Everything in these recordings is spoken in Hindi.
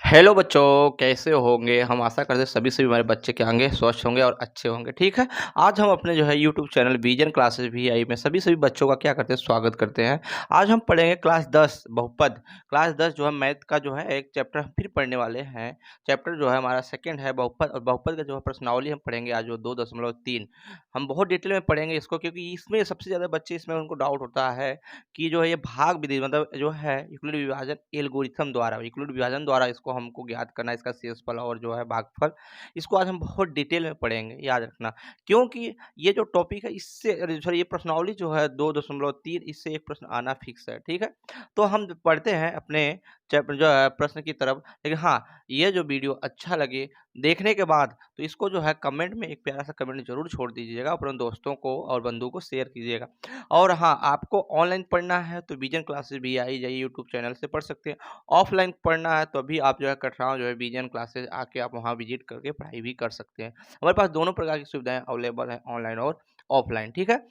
हेलो बच्चों, कैसे होंगे? हम आशा करते हैं सभी हमारे बच्चे क्या होंगे, स्वस्थ होंगे और अच्छे होंगे। ठीक है। आज हम अपने जो है YouTube channel vision classes VI में सभी बच्चों का क्या करते हैं, स्वागत करते हैं। आज हम पढ़ेंगे क्लास 10 बहुपद। क्लास 10 जो है मैथ का जो है एक चैप्टर हम फिर पढ़ने वाले हैं। चैप्टर जो है हमारा सेकंड है बहुपद, और बहुपद का जो है प्रश्नावली हम पढ़ेंगे आज वो 2.3। हम बहुत डिटेल में पढ़ेंगे इसको, क्योंकि इसमें सबसे ज़्यादा बच्चे इसमें उनको डाउट होता है कि जो है ये भाग विधि मतलब जो है यूक्लिड विभाजन एल्गोरिथम द्वारा, यूक्लिड विभाजन द्वारा इसको हमको ज्ञात करना है, इसका शेषफल और जो है भागफल। इसको आज हम बहुत डिटेल में पढ़ेंगे, याद रखना। क्योंकि ये जो टॉपिक है इससे सॉरी ये प्रश्नावली जो है 2.3, इससे एक प्रश्न आना फिक्स है। ठीक है। तो हम पढ़ते हैं अपने चैप्टर जो है प्रश्न की तरफ। लेकिन हाँ, ये जो वीडियो अच्छा लगे देखने के बाद तो इसको जो है कमेंट में एक प्यारा सा कमेंट जरूर छोड़ दीजिएगा, अपने दोस्तों को और बंधुओं को शेयर कीजिएगा। और हाँ, आपको ऑनलाइन पढ़ना है तो विजन क्लासेस भी आई जाइए यूट्यूब चैनल से पढ़ सकते हैं। ऑफलाइन पढ़ना है तो अभी आप जो है कटरा जो है विजन क्लासेस आके आप वहाँ विजिट करके पढ़ाई भी कर सकते हैं। हमारे पास दोनों प्रकार की सुविधाएं अवेलेबल है, ऑनलाइन और ऑफलाइन। ठीक है।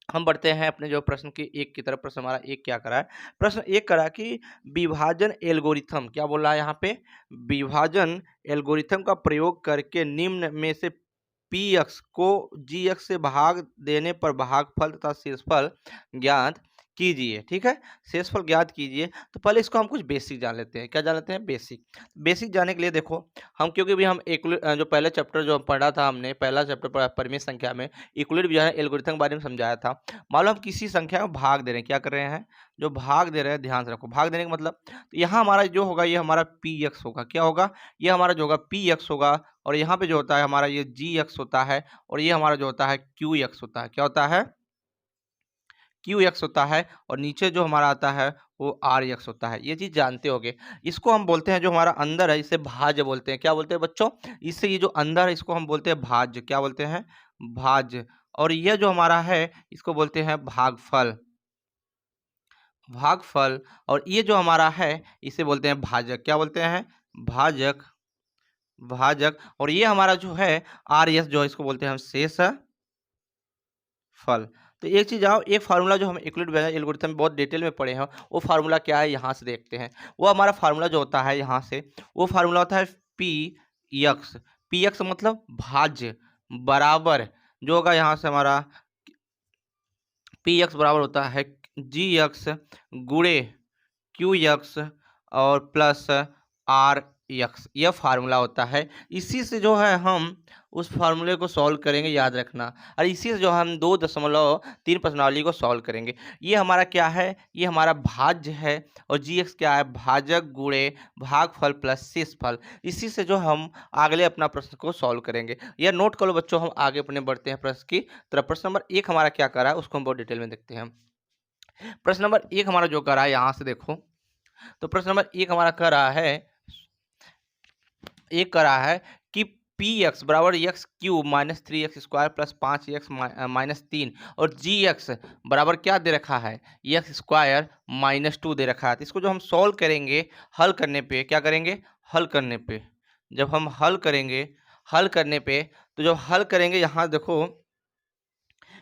हम बढ़ते हैं अपने जो प्रश्न की एक की तरफ। प्रश्न हमारा एक क्या करा है? प्रश्न एक करा कि विभाजन एल्गोरिथम क्या बोल रहा है यहाँ पे? विभाजन एल्गोरिथम का प्रयोग करके निम्न में से पी एक्स को जी एक्स से भाग देने पर भागफल तथा शेषफल ज्ञात कीजिए। ठीक है। शेषफल ज्ञात कीजिए। तो पहले इसको हम कुछ बेसिक जान लेते हैं। क्या जान लेते हैं? बेसिक। बेसिक जानने के लिए देखो, हम क्योंकि भी हम एक जो पहले चैप्टर जो पढ़ा था हमने, पहला चैप्टर पढ़ा परिमेय संख्या में, यूक्लिड विभाजन एल्गोरिथम के बारे में समझाया था। मान लो हम किसी संख्या में भाग दे रहे हैं, क्या कर रहे हैं? जो भाग दे रहे हैं, ध्यान से रखो, भाग देने का मतलब तो यहाँ हमारा जो होगा ये हमारा पी एक्स होगा। क्या होगा? ये हमारा जो होगा पी एक्स होगा, और यहाँ पे जो होता है हमारा ये जी एक्स होता है, और ये हमारा जो होता है क्यू एक्स होता है। क्या होता है? क्यू एक्स होता है, और नीचे जो हमारा आता है वो आर एक्स होता है। ये चीज जानते होगे। इसको हम बोलते हैं जो हमारा अंदर है इसे भाज्य बोलते हैं। क्या बोलते हैं बच्चों? इससे ये जो अंदर है इसको हम बोलते हैं भाज्य। क्या बोलते हैं? भाज्य। और ये जो हमारा है इसको बोलते हैं भागफल। भागफल। और ये जो हमारा है इसे बोलते हैं भाजक। क्या बोलते हैं? भाजक। भाजक। और ये हमारा जो है आर एस जो है इसको बोलते हैं हम शेष फल। तो एक चीज आओ, एक फार्मूला जो हम यूक्लिड एल्गोरिथम में बहुत डिटेल में पढ़े हैं, वो फार्मूला क्या है यहाँ से देखते हैं। वो हमारा फार्मूला जो होता है यहाँ से, वो फार्मूला होता है पी एक्स। पी एक्स मतलब भाज्य बराबर जो होगा यहाँ से हमारा पी एक्स बराबर होता है जी एक्स गुणे क्यू एक्स और प्लस आर एक्स। यह फार्मूला होता है। इसी से जो है हम उस फार्मूले को सॉल्व करेंगे, याद रखना। और इसी से जो हम 2.3 प्रश्नावली को सॉल्व करेंगे। ये हमारा क्या है? ये हमारा भाज्य है। और जी एक्स क्या है? भाजक गुणे भागफल प्लस शेषफल। इसी से जो हम अगले अपना प्रश्न को सॉल्व करेंगे। यह नोट कर लो बच्चों। हम आगे अपने बढ़ते हैं प्रश्न की तरफ। प्रश्न नंबर एक हमारा क्या करा है उसको हम बहुत डिटेल में देखते हैं। प्रश्न नंबर एक हमारा जो करा है यहाँ से देखो, तो प्रश्न नंबर एक हमारा कर रहा है, एक कर रहा है कि पी एक्स बराबर x cube minus 3x square plus 5x minus 3, और जी एक्स बराबर क्या दे रखा है? एक्स स्क्वायर माइनस 2 दे रखा है। तो इसको जो हम सॉल्व करेंगे, हल करने पे क्या करेंगे? हल करने पे जब हम हल करेंगे, हल करने पे तो जब हल करेंगे यहाँ देखो,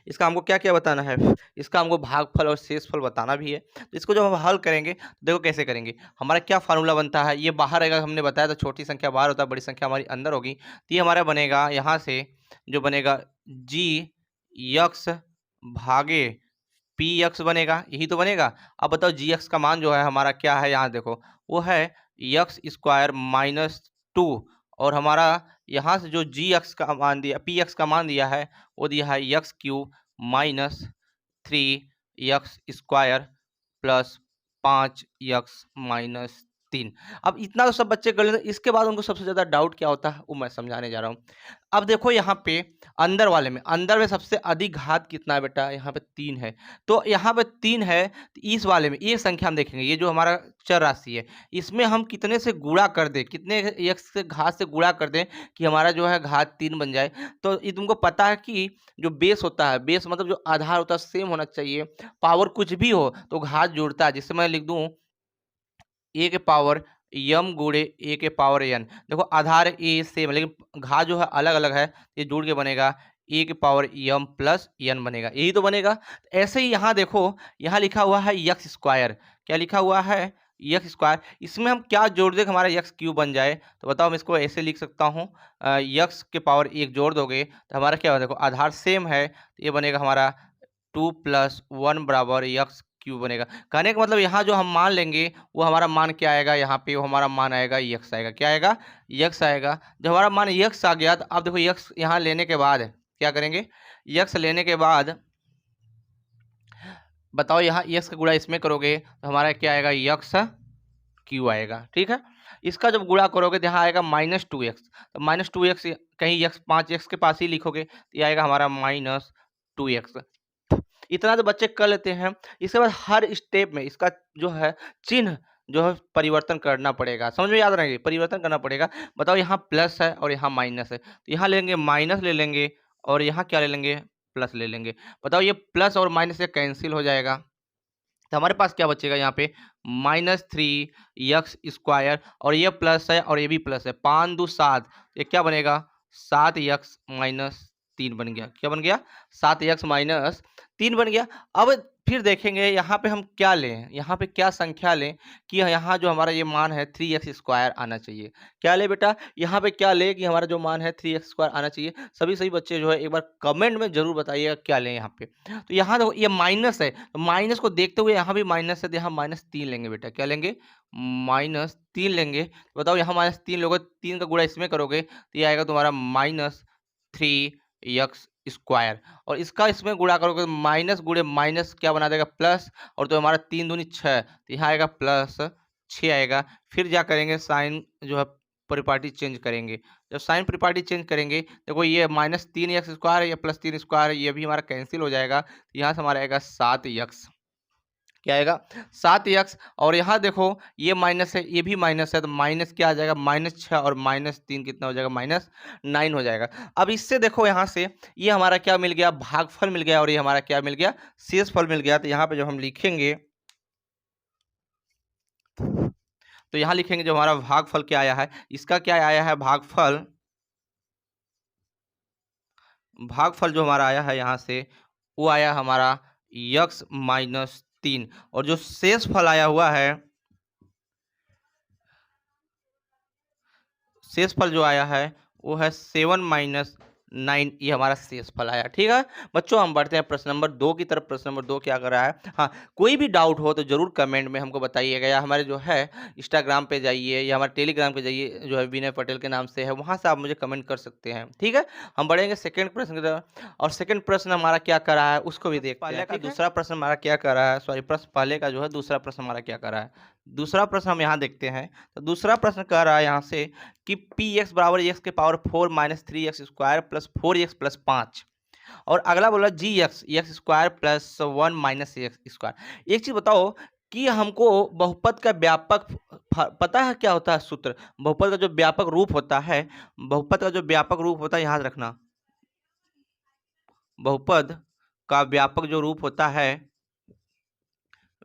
इसका हमको क्या क्या बताना है? इसका हमको भागफल और शेषफल बताना भी है। तो इसको जब हम हल करेंगे तो देखो कैसे करेंगे। हमारा क्या फार्मूला बनता है? ये बाहर रहेगा, हमने बताया था छोटी संख्या बाहर होता है, बड़ी संख्या हमारी अंदर होगी। तो ये हमारा बनेगा यहाँ से जो बनेगा जी यक्स भागे पी एक्स बनेगा। यही तो बनेगा। अब बताओ जी एक्स का मान जो है हमारा क्या है? यहाँ देखो वो है एक्स स्क्वायर माइनस 2, और हमारा यहाँ से जो जी एक्स का मान दिया, पी एक्स का मान दिया है वो दिया है x cube minus 3x square plus 5x minus 3। अब इतना तो सब बच्चे कर लेते हैं। इसके बाद उनको सबसे ज्यादा डाउट क्या होता है वो मैं समझाने जा रहा हूँ। अब देखो यहाँ पे अंदर वाले में, अंदर में सबसे अधिक घात कितना है बेटा? यहाँ पे 3 है। तो यहाँ पे 3 है, तो इस वाले में ये संख्या हम देखेंगे, ये जो हमारा चर राशि है इसमें हम कितने से गुणा कर दें, कितने एक्स से घात से गुणा कर दें कि हमारा जो है घात 3 बन जाए। तो ये तुमको पता है कि जो बेस होता है, बेस मतलब जो आधार होता है सेम होना चाहिए। पावर कुछ भी हो तो घात जुड़ता है। जिससे मैं लिख दूं ए के पावर यम गुणे ए के पावर एन। देखो आधार ए सेम, लेकिन घात जो है अलग अलग है। ये जुड़ के बनेगा ए के पावर यम प्लस एन बनेगा। यही तो बनेगा। ऐसे ही यहाँ देखो, यहाँ लिखा हुआ है यक्स स्क्वायर। क्या लिखा हुआ है? एक्स स्क्वायर, इसमें हम क्या जोड़ दें कि हमारा एक्स क्यूब बन जाए, तो बताओ मैं इसको ऐसे लिख सकता हूँ, एक्स के पावर 1 जोड़ दोगे तो हमारा क्या होगा, देखो आधार सेम है तो ये बनेगा हमारा 2 + 1 बराबर एक्स क्यूब बनेगा। कहने का मतलब यहाँ जो हम मान लेंगे वो हमारा मान क्या आएगा, यहाँ पे वो हमारा मान आएगा एक्स आएगा, क्या आएगा, एक्स आएगा। जब हमारा मान एक्स आ गया तो अब देखो एक्स यहाँ लेने के बाद क्या करेंगे, एक्स लेने के बाद बताओ यहाँ एक्स का गुणा इसमें करोगे तो हमारा क्या आएगा, एक्स क्यू आएगा, ठीक है। इसका जब गुणा करोगे तो यहाँ आएगा -2x, तो -2x कहीं x 5x के पास ही लिखोगे तो ये आएगा हमारा -2x। इतना तो बच्चे कर लेते हैं। इसके बाद हर स्टेप में इसका जो है चिन्ह जो है परिवर्तन करना पड़ेगा, समझ में याद रहेंगे, परिवर्तन करना पड़ेगा। बताओ यहाँ प्लस है और यहाँ माइनस है, तो यहाँ लेंगे माइनस ले लेंगे और यहाँ क्या ले लेंगे, प्लस ले लेंगे। बताओ ये प्लस और माइनस से कैंसिल हो जाएगा तो हमारे पास क्या बचेगा यहाँ पे, -3x² और ये प्लस है और ये भी प्लस है, 5 दूनी 7, ये क्या बनेगा 7x-3 बन गया, क्या बन गया 7x-3 बन गया। अब फिर देखेंगे यहाँ पे हम क्या लें, यहाँ पे क्या संख्या लें कि यहाँ जो हमारा ये मान है 3x² आना चाहिए। क्या ले बेटा, यहाँ पे क्या ले कि हमारा जो मान है 3x² आना चाहिए। सभी बच्चे जो है एक बार कमेंट में जरूर बताइएगा क्या लें यहाँ पे। तो यहाँ देखो ये माइनस है, तो माइनस को देखते हुए यहाँ भी माइनस है तो यहाँ -3 लेंगे बेटा, क्या लेंगे -3 लेंगे। तो बताओ यहाँ -3 लोगे, 3 का गुणा इसमें करोगे तो ये आएगा तुम्हारा -3x² और इसका इसमें गुणा करोगे तो माइनस गुणे माइनस क्या बना देगा प्लस, और तो हमारा 3 दूनी 6, तो यहाँ आएगा +6 आएगा। फिर जा करेंगे साइन जो है परिपाटी चेंज करेंगे, जब साइन परिपाटी चेंज करेंगे देखो ये -3x² या +3² ये भी हमारा कैंसिल हो जाएगा, तो यहाँ से हमारा आएगा 7x, क्या आएगा 7x। और यहाँ देखो ये माइनस है ये भी माइनस है, तो माइनस क्या आ जाएगा -6 और -3 कितना हो जाएगा -9 हो जाएगा। अब इससे देखो यहाँ से ये हमारा क्या मिल गया, भागफल मिल गया और ये हमारा क्या मिल गया, शेषफल मिल गया। तो यहाँ पे जब हम लिखेंगे तो यहाँ लिखेंगे जो हमारा भागफल क्या आया है, इसका क्या आया है भागफल, भागफल जो हमारा आया है यहाँ से वो आया हमारा x-3 और जो शेषफल आया हुआ है, शेषफल जो आया है वो है 7-9, ये हमारा शेषफल आया। ठीक है बच्चों, हम बढ़ते हैं प्रश्न नंबर 2 की तरफ। प्रश्न नंबर 2 क्या कर रहा है, हाँ कोई भी डाउट हो तो जरूर कमेंट में हमको बताइएगा, या हमारे जो है इंस्टाग्राम पे जाइए या हमारे टेलीग्राम पे जाइए जो है विनय पटेल के नाम से है, वहाँ से आप मुझे कमेंट कर सकते हैं। ठीक है, हम बढ़ेंगे सेकंड प्रश्न की तरफ, और सेकंड प्रश्न हमारा क्या कर रहा है उसको भी देखते हैं। पहले का दूसरा प्रश्न हमारा क्या कर रहा है, सॉरी प्रश्न पहले का जो है दूसरा प्रश्न हमारा क्या कर रहा है, दूसरा प्रश्न हम यहाँ देखते हैं। तो दूसरा प्रश्न कह रहा है यहाँ से कि px बराबर x के power 4 - 3x² plus 4x plus 5, और अगला बोला जी x² प्लस 1 - x²। एक चीज बताओ कि हमको बहुपद का व्यापक पता है क्या होता है सूत्र, बहुपद का जो व्यापक रूप होता है, बहुपद का जो व्यापक रूप होता है याद रखना, बहुपद का व्यापक जो रूप होता है,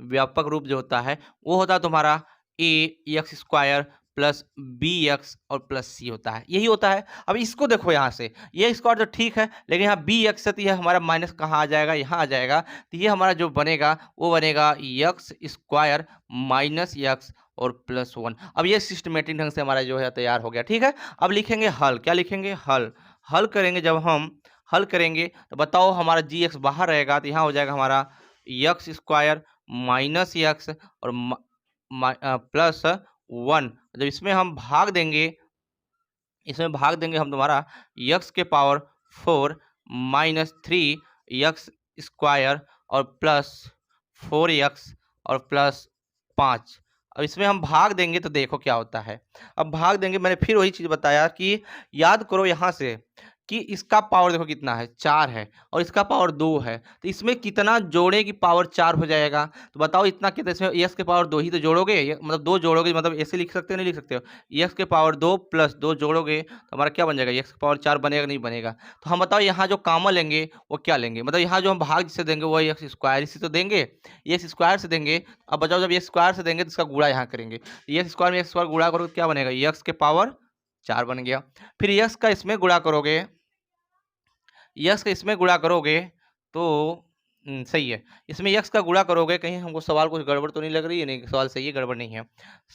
व्यापक रूप जो होता है वो होता है तुम्हारा ax² प्लस bx और प्लस c होता है, यही होता है। अब इसको देखो यहाँ से ये स्क्वायर तो ठीक है, लेकिन यहाँ bx है तो यह हमारा माइनस कहाँ आ जाएगा, यहाँ आ जाएगा। तो ये हमारा जो बनेगा वो बनेगा x² माइनस x और प्लस 1। अब ये सिस्टमेटिक ढंग से हमारा जो है तैयार हो गया। ठीक है, अब लिखेंगे हल, क्या लिखेंगे हल, हल करेंगे। जब हम हल करेंगे तो बताओ हमारा gx बाहर रहेगा तो यहाँ हो जाएगा हमारा x² माइनस एक्स और प्लस 1। जब इसमें हम भाग देंगे, इसमें भाग देंगे हम तुम्हारा x के पावर 4 - 3x² और प्लस 4x और प्लस 5। अब इसमें हम भाग देंगे तो देखो क्या होता है। अब भाग देंगे, मैंने फिर वही चीज़ बताया कि याद करो यहाँ से कि इसका पावर देखो कितना है 4 है और इसका पावर 2 है, तो इसमें कितना जोड़े की पावर 4 हो जाएगा। तो बताओ इतना कितना, इसमें x के पावर 2 ही तो जोड़ोगे, मतलब 2 जोड़ोगे, मतलब ऐसे लिख सकते हो नहीं लिख सकते हो, x के पावर 2 प्लस 2 जोड़ोगे तो हमारा क्या बन जाएगा, x के पावर 4 बनेगा नहीं बनेगा। तो हम बताओ यहाँ जो कॉमन लेंगे वो क्या लेंगे, मतलब यहाँ जो हम भाग जिससे देंगे वो x² इसी तो देंगे, x² से देंगे। अब बताओ जब x² से देंगे तो इसका गुणा यहाँ करेंगे, x² में x² गुणा करोगे तो क्या बनेगा, x के पावर 4 बन गया। फिर x का इसमें गुणा करोगे, यस का इसमें गुणा करोगे तो सही है। इसमें यक्स का गुणा करोगे, कहीं हमको सवाल कुछ गड़बड़ तो नहीं लग रही है? नहीं, सवाल सही है, गड़बड़ नहीं है,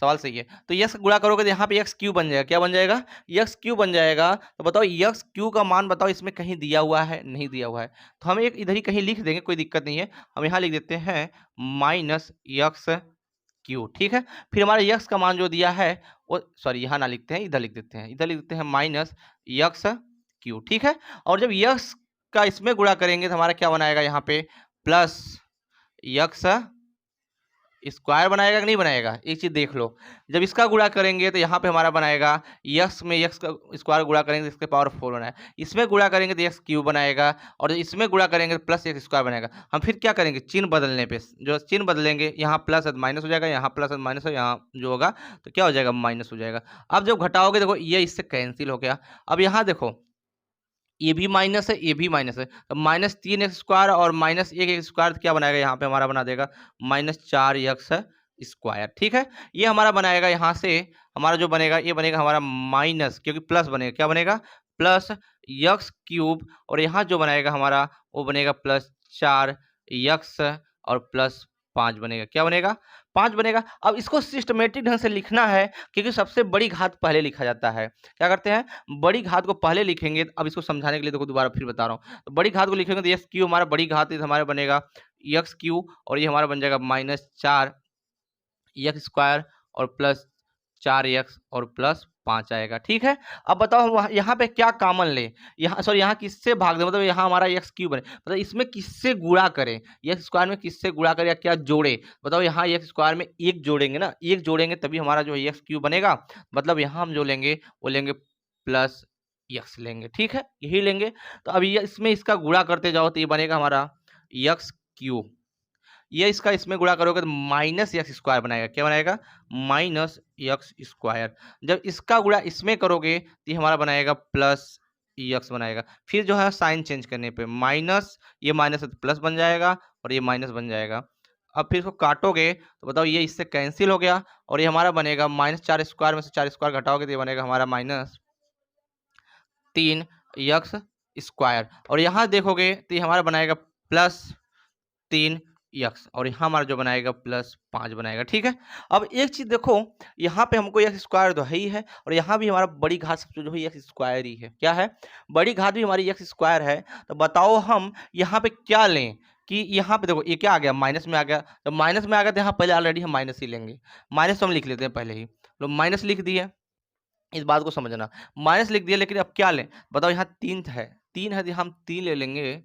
सवाल सही है। तो यक्स का गुणा करोगे तो यहाँ पे यक्स क्यू बन जाएगा। क्या बन जाएगा? यक्स क्यू बन जाएगा। तो बताओ यक्स क्यू का मान बताओ, इसमें कहीं दिया हुआ है? नहीं दिया हुआ है। तो हम एक इधर ही कहीं लिख देंगे, कोई दिक्कत नहीं है। हम यहाँ लिख देते हैं माइनस यक्स क्यू, ठीक है। फिर हमारे यक्स का मान जो दिया है वो, सॉरी यहाँ ना लिखते हैं, इधर लिख देते हैं, इधर लिख देते हैं माइनस यक्स क्यू, ठीक है। और जब यक्स का इसमें गुणा करेंगे तो हमारा क्या बनाएगा यहाँ पे? प्लस यक्स स्क्वायर बनाएगा कि नहीं बनाएगा? एक चीज देख लो, जब इसका गुणा करेंगे तो यहाँ पे हमारा बनाएगा यक्स में यक्स का स्क्वायर गुणा करेंगे तो इसके पावर 4 बनाएगा, इसमें गुणा करेंगे तो यक्स क्यूब बनाएगा, और इसमें गुणा करेंगे तो प्लस एक्स स्क्वायर बनेगा। हम फिर क्या करेंगे? चिन्ह बदलने पे, जो चिन्ह बदलेंगे, यहाँ प्लस है माइनस हो जाएगा, यहाँ प्लस है माइनस हो, यहाँ जो होगा तो क्या हो जाएगा? माइनस हो जाएगा। अब जब घटाओगे देखो ये इससे कैंसिल हो गया। अब यहाँ देखो ये भी माइनस है, ये भी माइनस है, तो माइनस 3x² और माइनस 1x² क्या बनाएगा? यहाँ पे हमारा बना देगा माइनस 4x स्क्वायर, ठीक है। ये हमारा बनाएगा, यहाँ से हमारा जो बनेगा ये बनेगा हमारा माइनस, क्योंकि प्लस बनेगा, क्या बनेगा? प्लस यक्स क्यूब, और यहाँ जो बनाएगा हमारा वो बनेगा प्लस 4x और प्लस 5 बनेगा। क्या बनेगा? 5 बनेगा। अब इसको सिस्टमेटिक ढंग से लिखना है, क्योंकि सबसे बड़ी घात पहले लिखा जाता है। क्या करते हैं? बड़ी घात को पहले लिखेंगे। अब इसको समझाने के लिए देखो दोबारा फिर बता रहा हूँ, तो बड़ी घात को लिखेंगे तो एक्स क्यू हमारा बड़ी घात हमारा बनेगा एक्स क्यू, और ये हमारा बन जाएगा माइनस 4x² और प्लस 4x और प्लस 5 आएगा, ठीक है। अब बताओ हम यहाँ पे क्या कॉमन ले? यहाँ सॉरी यहाँ किससे भाग दे, मतलब यहाँ हमारा एक्स क्यूब बने, मतलब इसमें किससे गुणा करें? एक्स स्क्वायर में किससे गुणा करें या क्या जोड़े? बताओ यहाँ एक्स स्क्वायर में एक जोड़ेंगे ना, एक जोड़ेंगे तभी हमारा जो है एक्स क्यूब बनेगा। मतलब यहाँ हम जो लेंगे वो लेंगे प्लस एक्स लेंगे, ठीक है, यही लेंगे। तो अब ये इसमें इसका गुणा करते जाओ तो ये बनेगा हमारा एक्स क्यूब, ये इसका इसमें गुणा करोगे तो माइनस एक्स स्क्वायर बनाएगा। क्या बनाएगा? Minus x square. जब इसका गुणा इसमें करोगे तो ये हमारा बनाएगा प्लस एक्स बनाएगा। फिर जो है साइन चेंज करने पे माइनस, ये माइनस है तो प्लस बन जाएगा, और ये माइनस बन जाएगा। अब फिर इसको काटोगे तो बताओ ये इससे कैंसिल हो गया, और ये हमारा बनेगा माइनस 4 में से 4 स्क्वायर घटाओगे तो ये बनेगा हमारा माइनस 3x स्क्वायर, और यहाँ देखोगे तो ये हमारा बनाएगा प्लस 3x, और यहाँ हमारा जो बनाएगा प्लस 5 बनाएगा, ठीक है। अब एक चीज देखो, यहाँ पे हमको एक्स स्क्वायर तो है ही है, और यहाँ भी हमारा बड़ी घात सबसे जो है एक्स स्क्वायर ही है। क्या है? बड़ी घात भी हमारी एक्स स्क्वायर है। तो बताओ हम यहाँ पे क्या लें? कि यहाँ पे देखो ये क्या आ गया? माइनस में आ गया। तो माइनस में आ गया तो यहाँ पहले ऑलरेडी हम माइनस ही लेंगे, माइनस तो हम लिख लेते हैं पहले ही, तो माइनस लिख दिए। इस बात को समझना, माइनस लिख दिया, लेकिन अब क्या लें? बताओ यहाँ 3 है, 3 है तो हम 3 ले लेंगे।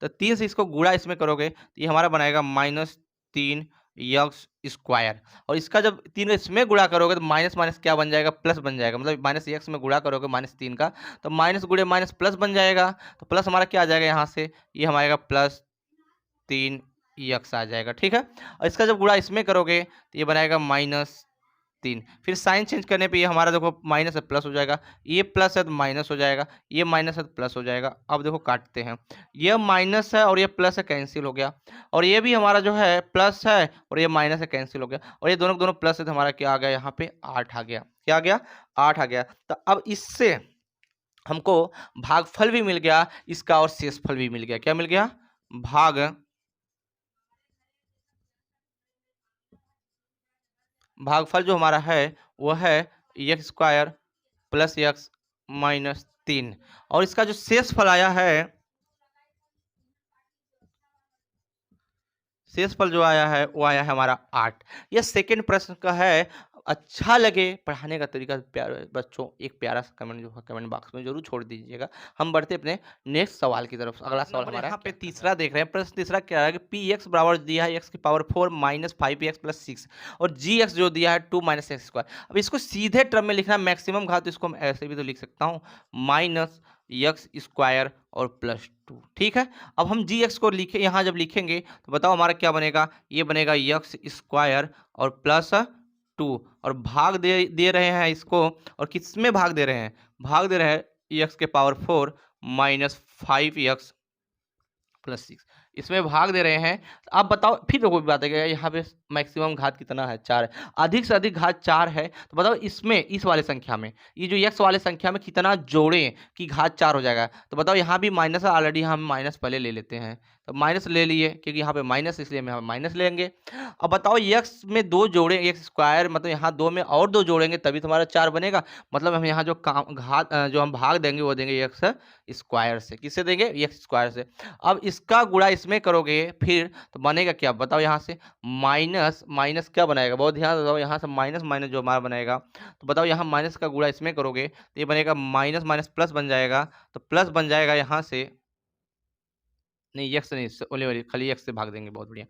तो 3 से इसको गुणा इसमें करोगे तो ये हमारा बनाएगा माइनस 3x स्क्वायर, और इसका जब 3 इसमें गुणा करोगे तो माइनस माइनस क्या बन जाएगा? प्लस बन जाएगा। मतलब माइनस एक्स में गुणा करोगे माइनस 3 का, तो माइनस गुणे माइनस प्लस बन जाएगा। तो प्लस हमारा क्या आ जाएगा यहाँ से? ये हमारा प्लस 3x आ जाएगा, ठीक है। और इसका जब गुणा इसमें करोगे तो ये बनाएगा माइनस 3। फिर साइन चेंज करने पे ये हमारा देखो माइनस है प्लस हो जाएगा, ये प्लस है तो माइनस हो जाएगा, ये माइनस है तो प्लस हो जाएगा। अब देखो काटते हैं, ये माइनस है और ये प्लस है, कैंसिल हो गया, और ये भी हमारा जो है प्लस है और ये माइनस है, कैंसिल हो गया, और ये दोनों दोनों प्लस है तो हमारा क्या आ गया? यहाँ पे 8 आ गया। क्या आ गया? 8 आ गया। तो अब इससे हमको भागफल भी मिल गया इसका, और शेषफल भी मिल गया। क्या मिल गया? भागफल जो हमारा है वो है x square plus x minus 3, और इसका जो शेषफल आया है, शेषफल जो आया है वो आया है हमारा 8। यह सेकंड प्रश्न का है। अच्छा लगे पढ़ाने का तरीका प्यारे बच्चों, एक प्यारा सा कमेंट जो है कमेंट बॉक्स में जरूर छोड़ दीजिएगा। हम बढ़ते अपने नेक्स्ट सवाल की तरफ। अगला सवाल हमारा यहाँ पे तीसरा देख रहे हैं। प्रश्न तीसरा क्या है कि पी एक्स बराबर दिया है एक्स की पावर 4 माइनस 5x प्लस 6, और जी एक्स जो दिया है 2 माइनस एक्स स्क्वायर। अब इसको सीधे टर्म में लिखना मैक्सिमम घात, तो इसको हम ऐसे भी तो लिख सकता हूँ माइनस एक्स स्क्वायर और प्लस 2, ठीक है। अब हम जी एक्स को लिखे, यहाँ जब लिखेंगे तो बताओ हमारा क्या बनेगा? ये बनेगा एक्स स्क्वायर और प्लस 2, और भाग दे रहे हैं इसको, और किस में भाग दे रहे हैं? भाग दे रहे हैं एक्स के पावर 4 माइनस 5x प्लस 6, इसमें भाग दे रहे हैं। अब बताओ फिर देखो बात है कि यहाँ पे मैक्सिमम घात कितना है, 4 है। अधिक से अधिक घात 4 है, तो बताओ इसमें इस वाले संख्या में, ये जो x वाले संख्या में कितना जोड़ें कि घात 4 हो जाएगा। तो बताओ यहाँ भी माइनस है, ऑलरेडी हम माइनस पहले ले लेते हैं, तो माइनस ले लिए क्योंकि यहाँ पे माइनस, इसलिए हम माइनस लेंगे। अब बताओ x में 2 जोड़ें, x स्क्वायर मतलब यहाँ 2 में और 2 जोड़ेंगे तभी तुम्हारा 4 बनेगा। मतलब हम यहाँ जो जो हम भाग देंगे वो देंगे x स्क्वायर से। किससे देंगे? x स्क्वायर से। अब इसका गुणा इसमें करोगे फिर तो बनेगा क्या बताओ, यहाँ से माइनस माइनस क्या बनाएगा, बहुत ध्यान दो, यहाँ से माइनस माइनस जो हमारा बनेगा, तो बताओ यहाँ माइनस का गुणा इसमें करोगे तो ये बनेगा माइनस माइनस प्लस बन जाएगा। तो प्लस बन जाएगा यहाँ से, नहीं यक्स नहीं, ओनली खाली यक्स से भाग देंगे, बहुत बढ़िया।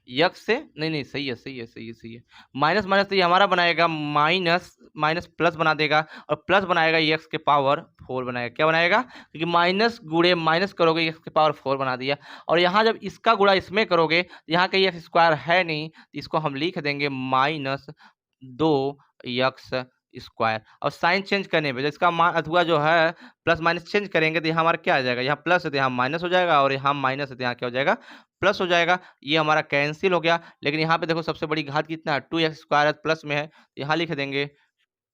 यक्स से नहीं नहीं, सही है सही है सही है सही है। माइनस माइनस तो ये हमारा बनाएगा माइनस, माइनस प्लस बना देगा, और प्लस बनाएगा यक्स के पावर 4 बनाएगा। क्या बनाएगा? क्योंकि माइनस गुणे माइनस करोगे यक्स के पावर 4 बना दिया। और यहाँ जब इसका गुणा इसमें करोगे तो यहाँ का यक्स स्क्वायर है नहीं, तो इसको हम लिख देंगे माइनस 2 यक्स स्क्वायर। और साइन चेंज करने पे इसका अथवा जो है प्लस माइनस चेंज करेंगे तो यहाँ हमारा क्या आ जाएगा, यहाँ प्लस है तो यहाँ माइनस हो जाएगा, और यहाँ माइनस है तो यहाँ क्या हो जाएगा, प्लस हो जाएगा। ये हमारा कैंसिल हो गया। लेकिन यहाँ पे देखो सबसे बड़ी घात कितना है, 2x स्क्वायर प्लस में है तो यहाँ लिख देंगे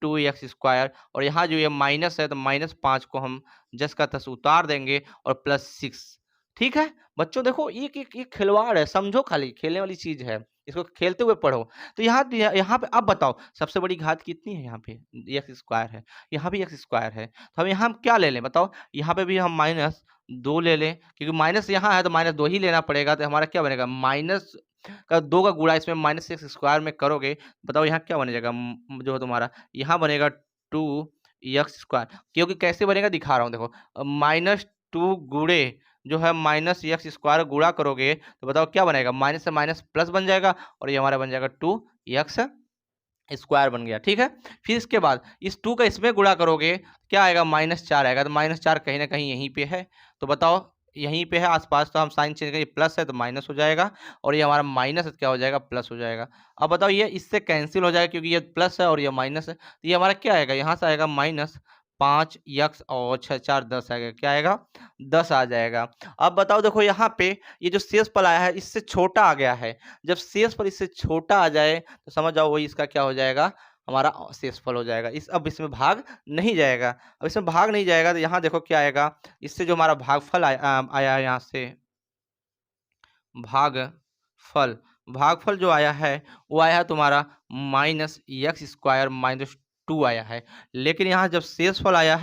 2x स्क्वायर। और यहाँ जो ये माइनस है तो -5 को हम जस का तस उतार देंगे और +6। ठीक है बच्चों, देखो एक खिलवाड़ है, समझो, खाली खेलने वाली चीज है, इसको खेलते हुए पढ़ो। तो यहाँ पे अब बताओ सबसे बड़ी घात कितनी है, यहाँ पे एक्स स्क्वायर है, यहाँ भी एक्स स्क्वायर है, तो हम यहाँ क्या ले लें बताओ, यहाँ पे भी हम -2 ले लें, क्योंकि माइनस यहाँ है तो -2 ही लेना पड़ेगा। तो हमारा क्या बनेगा, माइनस का 2 का गुणा इसमें -6 स्क्वायर में करोगे, बताओ यहाँ क्या बन जाएगा, जो तुम्हारा यहाँ बनेगा 2x स्क्वायर। क्योंकि कैसे बनेगा दिखा रहा हूँ, देखो -2 गुणे जो है -x स्क्वायर गुणा करोगे तो बताओ क्या बनेगा, माइनस से माइनस प्लस बन जाएगा, और ये हमारा बन जाएगा 2x स्क्वायर बन गया। ठीक है, फिर इसके बाद इस 2 का इसमें गुणा करोगे क्या आएगा, -4 आएगा। तो -4 कहीं ना कहीं यहीं पे है, तो बताओ यहीं पे है आसपास, तो हम साइन चेंज करेंगे, प्लस है तो माइनस हो जाएगा, और ये हमारा माइनस क्या हो जाएगा, प्लस हो जाएगा। अब बताओ ये इससे कैंसिल हो जाएगा क्योंकि ये प्लस है और ये माइनस है, तो ये हमारा क्या आएगा, यहाँ से आएगा -5x और 6 4 10 आएगा, क्या आएगा, 10 आ जाएगा। अब बताओ देखो यहाँ पे ये जो शेषफल आया है इससे छोटा आ गया है, जब शेषफल इससे छोटा आ जाए तो समझ जाओ वही इसका क्या हो जाएगा, हमारा शेषफल हो जाएगा। अब इसमें भाग नहीं जाएगा, अब इसमें भाग नहीं जाएगा तो यहाँ देखो क्या आएगा, इससे जो हमारा भागफल आया है, यहाँ से भागफल, भागफल जो आया है वो आया है तुम्हारा -x स्क्वायर -2 आया है। लेकिन यहाँ जब शेषफल आया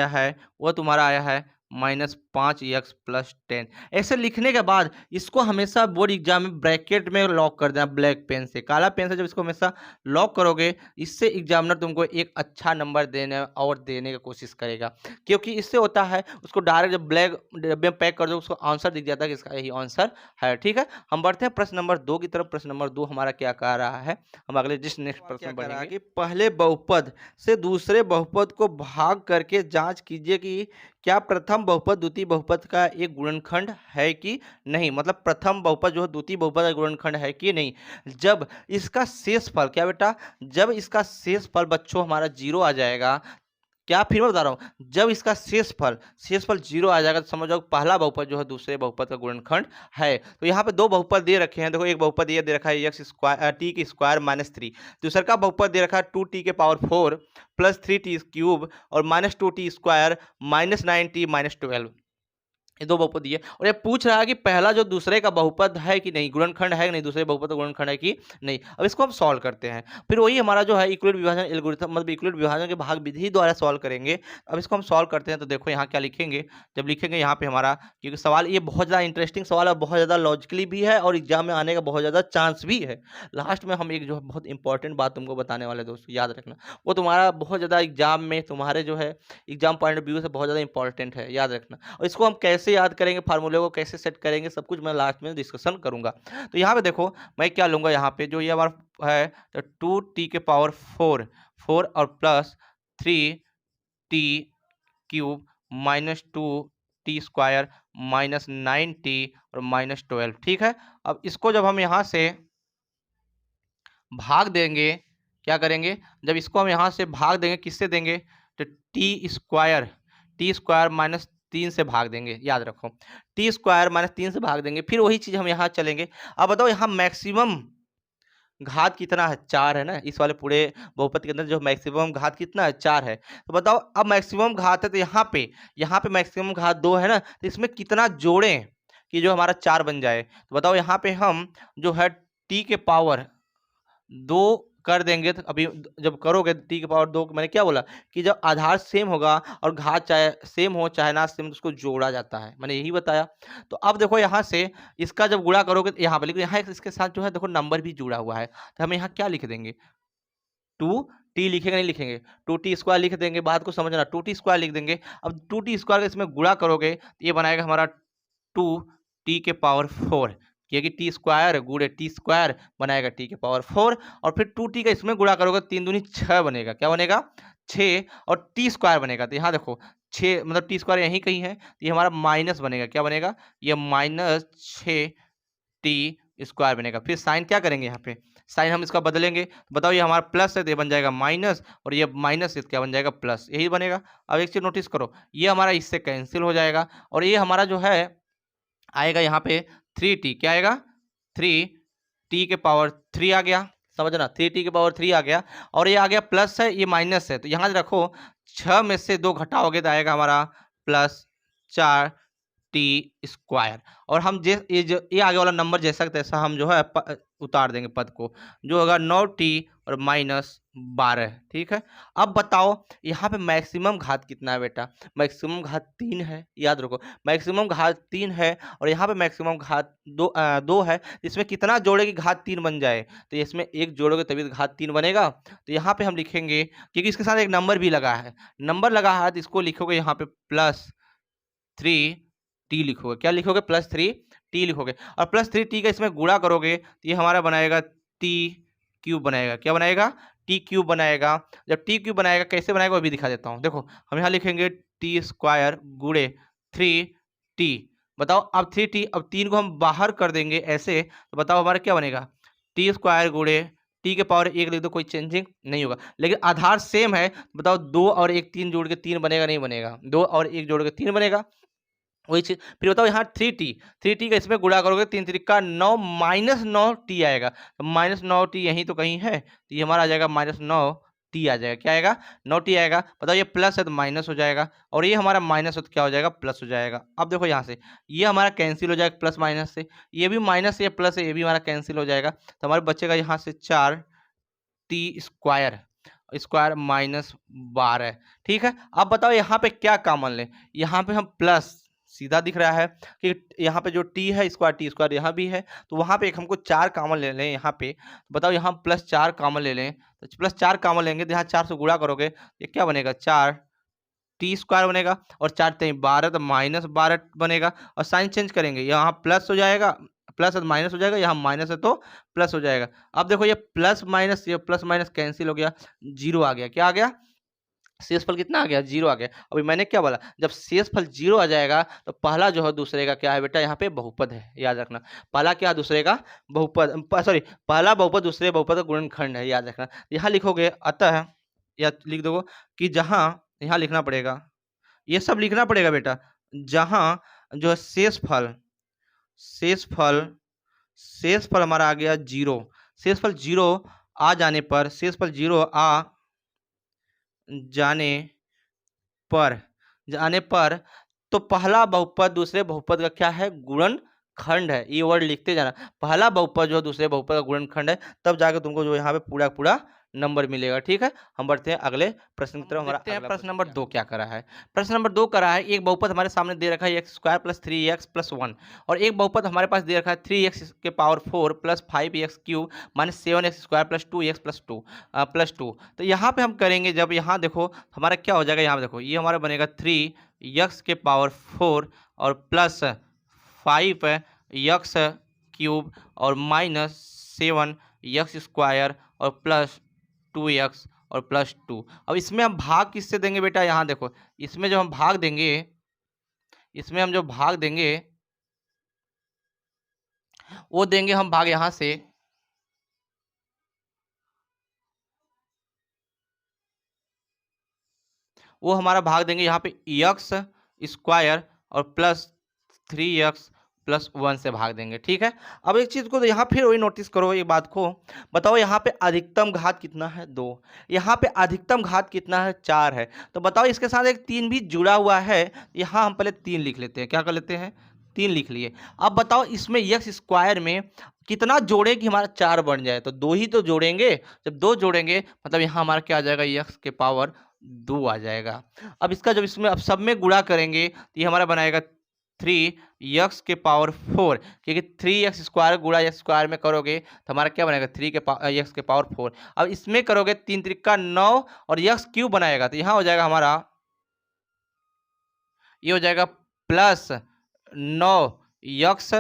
है वो तुम्हारा आया है -5x + 10। ऐसे लिखने के बाद इसको हमेशा बोर्ड एग्जाम में ब्रैकेट में लॉक कर देना, ब्लैक पेन से, काला पेन से जब इसको हमेशा लॉक करोगे, इससे एग्जामिनर तुमको एक अच्छा नंबर देने की कोशिश करेगा। क्योंकि इससे होता है उसको डायरेक्ट जब ब्लैक डब्बे में पैक कर दो उसको आंसर दिख जाता है कि इसका यही आंसर है। ठीक है, हम बढ़ते हैं प्रश्न नंबर 2 की तरफ। प्रश्न नंबर 2 हमारा क्या कह रहा है, हम अगले नेक्स्ट प्रश्न में बढ़ेंगे। पहले बहुपद से दूसरे बहुपद को भाग करके जांच कीजिए कि क्या प्रथम बहुपद द्वितीय बहुपद का एक गुणनखंड है कि नहीं। मतलब प्रथम बहुपद जो है द्वितीय बहुपद का गुणनखंड है कि नहीं। जब इसका शेषफल, क्या बेटा, जब इसका शेषफल बच्चों हमारा 0 आ जाएगा, क्या फिर मैं बता रहा हूँ, जब इसका शेषफल 0 आ जाएगा तो समझ जाओ पहला बहुपद जो है दूसरे बहुपद का गुणनखंड है। तो यहाँ पे 2 बहुपद दे रखे हैं, देखो एक बहुपद ये दे रखा है x स्क्वायर टी की स्क्वायर -3, दूसरा का बहुपद दे रखा है 2t के पावर 4 + 3t क्यूब और -2t स्क्वायर -9t -12। ये 2 बहुपद दिए, और ये पूछ रहा है कि पहला जो दूसरे का बहुपद है कि नहीं, गुणनखंड है कि नहीं, दूसरे बहुपद का गुणनखंड है कि नहीं। अब इसको हम सॉल्व करते हैं, फिर वही हमारा जो है इक्वलिट विभाजन एल्गोरिथम, मतलब इक्वलिट विभाजन के भाग विधि द्वारा सॉल्व करेंगे। अब इसको हम सॉल्व करते हैं तो देखो यहाँ क्या लिखेंगे, जब लिखेंगे यहाँ पे हमारा, क्योंकि सवाल ये बहुत ज़्यादा इंटरेस्टिंग सवाल है, बहुत ज़्यादा लॉजिकली भी है और एग्जाम में आने का बहुत ज़्यादा चांस भी है। लास्ट में हम एक जो है बहुत इंपॉर्टेंट बात तुमको बताने वाले दोस्तों, याद रखना, वो तुम्हारा बहुत ज़्यादा एग्जाम में, तुम्हारे जो है एग्जाम पॉइंट ऑफ व्यू से बहुत ज़्यादा इंपॉर्टेंट है, याद रखना। और इसको हम कैसे याद करेंगे, फार्मूले को कैसे सेट करेंगे, सब कुछ मैं लास्ट में डिस्कशन करूंगा। तो यहाँ पे देखो मैं क्या लूंगा, यहाँ पे जो ये हमारा है तो 2t के पावर 4 और plus 3t cube -2t square -9t और -12। ठीक है, अब इसको जब हम यहाँ से भाग देंगे, क्या करेंगे, जब इसको हम यहाँ से भाग देंगे, किससे देंगे, तो टी स्क्वायर 3 से भाग देंगे, याद रखो। टी स्क्वायर माइनस 3 से भाग देंगे, फिर वही चीज़ हम यहाँ चलेंगे। अब बताओ यहाँ मैक्सिमम घात कितना है, 4 है ना, इस वाले पूरे बहुपद के अंदर जो मैक्सिमम घात कितना है, 4 है। तो बताओ अब मैक्सिमम घात है तो यहाँ पे मैक्सिमम घात 2 है ना, तो इसमें कितना जोड़ें कि जो हमारा 4 बन जाए। तो बताओ यहाँ पे हम जो है टी के पावर 2 कर देंगे, तो अभी जब करोगे टी के पावर 2, मैंने क्या बोला कि जब आधार सेम होगा और घात चाहे सेम हो चाहे ना सेम, तो उसको जोड़ा जाता है, मैंने यही बताया। तो अब देखो यहाँ से इसका जब गुणा करोगे तो यहाँ पे, लेकिन यहाँ इसके साथ जो है देखो नंबर भी जुड़ा हुआ है, तो हम यहाँ क्या लिख देंगे, 2t लिखेंगे, नहीं लिखेंगे, 2t स्क्वायर लिख देंगे, बात को समझना, 2t स्क्वायर लिख देंगे। अब 2t स्क्वायर इसमें गुणा करोगे तो ये बनाएगा हमारा 2t के पावर 4, क्योंकि टी स्क्वायर गुणे टी स्क्वायर बनाएगा टी के पावर 4, और फिर 2t का इसमें गुणा करोगे 3 दूनी 6 बनेगा, क्या बनेगा 6, और टी स्क्वायर बनेगा, तो यहाँ देखो 6 मतलब टी स्क्वायर यहीं कहीं है, तो ये हमारा माइनस बनेगा, क्या बनेगा, ये माइनस 6t स्क्वायर बनेगा। फिर साइन क्या करेंगे, यहाँ पे साइन हम इसका बदलेंगे, तो बताओ ये हमारा प्लस है तो ये बन जाएगा माइनस, और ये माइनस है तो क्या बन जाएगा प्लस, यही बनेगा। अब एक चीज नोटिस करो, ये हमारा इससे कैंसिल हो जाएगा, और ये हमारा जो है आएगा यहाँ पे 3t, क्या आएगा 3t के पावर 3 आ गया, समझना 3t के पावर 3 आ गया, और ये आ गया प्लस है, ये माइनस है, तो यहाँ रखो 6 में से 2 घटाओगे तो आएगा हमारा प्लस 4t स्क्वायर, और हम ये आगे वाला नंबर जैसा कि तैसा हम जो है उतार देंगे पद को, जो होगा 9t और माइनस 12, ठीक है। अब बताओ यहाँ पे मैक्सिमम घात कितना है बेटा, मैक्सिमम घात 3 है, याद रखो मैक्सिमम घात 3 है, और यहाँ पे मैक्सिमम घात 2 है, इसमें कितना जोड़े कि घात 3 बन जाए, तो इसमें एक जोड़ोगे तभी तो घात 3 बनेगा। तो यहाँ पे हम लिखेंगे, क्योंकि इसके साथ एक नंबर भी लगा है, नंबर लगा है, तो इसको लिखोगे यहाँ पे +3t लिखोगे, क्या लिखोगे +3t लिखोगे, और +3t का इसमें गुणा करोगे तो ये हमारा बनाएगा t क्यूब बनाएगा, क्या बनाएगा t क्यूब बनाएगा। जब t क्यूब बनाएगा कैसे बनाएगा वो भी दिखा देता हूँ, देखो हम यहाँ लिखेंगे t स्क्वायर गुणे 3t, बताओ अब 3t, अब 3 को हम बाहर कर देंगे ऐसे, तो बताओ हमारा क्या बनेगा, t स्क्वायर गुणे टी के पावर 1 लिख दो, कोई चेंजिंग नहीं होगा, लेकिन आधार सेम है, बताओ 2 और 1 3 जोड़ के 3 बनेगा, नहीं बनेगा, 2 और 1 जोड़ के 3 बनेगा, वही चीज। फिर बताओ यहाँ 3t का इसमें गुणा करोगे 3 त्रिका 9 माइनस 9t आएगा, तो माइनस 9t यहीं तो कहीं है, तो ये हमारा आ जाएगा माइनस 9t आ जाएगा, क्या आएगा 9t आएगा। बताओ ये प्लस है तो माइनस हो जाएगा, और ये हमारा माइनस है तो क्या हो जाएगा प्लस हो जाएगा। अब देखो यहाँ से ये हमारा कैंसिल हो जाएगा प्लस माइनस से, ये भी माइनस से प्लस है, ये भी हमारा कैंसिल हो जाएगा, तो हमारे बचेगा यहाँ से 4t स्क्वायर स्क्वायर माइनस 12, ठीक है। अब बताओ यहाँ पे क्या कॉमन लें, यहाँ पे हम प्लस, सीधा दिख रहा है कि यहाँ पे जो t है टी स्क्वायर यहाँ भी है, तो वहाँ पे एक हमको 4 कॉमन ले लें यहाँ पे, बताओ यहाँ +4 कॉमन ले लें, तो +4 कॉमन लेंगे तो यहाँ 4 से गुणा करोगे ये क्या बनेगा 4t स्क्वायर बनेगा, और 4 3 12 तो माइनस 12 बनेगा, और साइन चेंज करेंगे यहाँ प्लस हो जाएगा, प्लस है तो माइनस हो जाएगा, यहाँ माइनस है तो प्लस हो जाएगा। अब देखो ये प्लस माइनस कैंसिल हो गया, जीरो आ गया, क्या आ गया शेषफल कितना आ गया 0 आ गया। अभी मैंने क्या बोला, जब शेषफल 0 आ जाएगा तो पहला जो है दूसरे का क्या है बेटा, यहाँ पे बहुपद है, याद रखना, पहला क्या दूसरे का बहुपद, सॉरी पहला बहुपद दूसरे बहुपद का गुणनखंड है, याद रखना। यहाँ लिखोगे अतः, या लिख दो कि जहाँ, यहाँ लिखना पड़ेगा, ये सब लिखना पड़ेगा बेटा, जहाँ जो है शेषफल शेषफल शेषफल हमारा आ गया 0, शेषफल 0 आ जाने पर, शेषफल 0 आ जाने पर तो पहला बहुपद दूसरे बहुपद का क्या है गुणनखंड है, ये वर्ड लिखते जाना, पहला बहुपद जो है दूसरे बहुपद का गुणनखंड है, तब जाकर तुमको जो यहाँ पे पूरा पूरा नंबर मिलेगा, ठीक है। हम बढ़ते हैं अगले प्रश्न की तरफ। हमारा अगला प्रश्न नंबर 2 क्या करा है, प्रश्न नंबर 2 करा है, एक बहुपद हमारे सामने दे रखा है x square plus 3x plus 1, और एक बहुपद हमारे पास दे रखा है 3x के power 4 plus 5x cube minus 7x square plus 2x plus 2। तो यहाँ पे हम करेंगे, जब यहाँ देखो हमारा क्या हो जाएगा, यहाँ पे देखो ये हमारा बनेगा 3x के पावर 4 और प्लस 5x क्यूब और माइनस 7x स्क्वायर और प्लस 2x और प्लस 2। अब इसमें हम भाग किससे देंगे बेटा, यहाँ देखो इसमें जो हम भाग देंगे, इसमें हम जो भाग देंगे वो देंगे हम भाग यहाँ से, वो हमारा भाग देंगे यहाँ पे x स्क्वायर और प्लस 3x प्लस 1 से भाग देंगे। ठीक है, अब एक चीज़ को तो यहाँ फिर वही नोटिस करो ये बात को, बताओ यहाँ पे अधिकतम घात कितना है 2, यहाँ पे अधिकतम घात कितना है 4 है। तो बताओ इसके साथ एक 3 भी जुड़ा हुआ है, यहाँ हम पहले 3 लिख लेते हैं। क्या कर लेते हैं, 3 लिख लिए। अब बताओ इसमें एक्स स्क्वायर में कितना जोड़े कि हमारा 4 बन जाए, तो 2 ही तो जोड़ेंगे। जब 2 जोड़ेंगे मतलब यहाँ हमारा क्या आ जाएगा, एक्स के पावर 2 आ जाएगा। अब इसका जब इसमें अब सब में गुणा करेंगे तो ये हमारा बनाएगा 3x के पावर 4, क्योंकि 3x स्क्वायर गुणा एक्स स्क्वायर में करोगे तो हमारा क्या बनेगा, एक्स के पावर 4। अब इसमें करोगे 3 त्रिका 9 और एक्स क्यूब बनाएगा तो यहाँ हो जाएगा हमारा, ये हो जाएगा प्लस 9x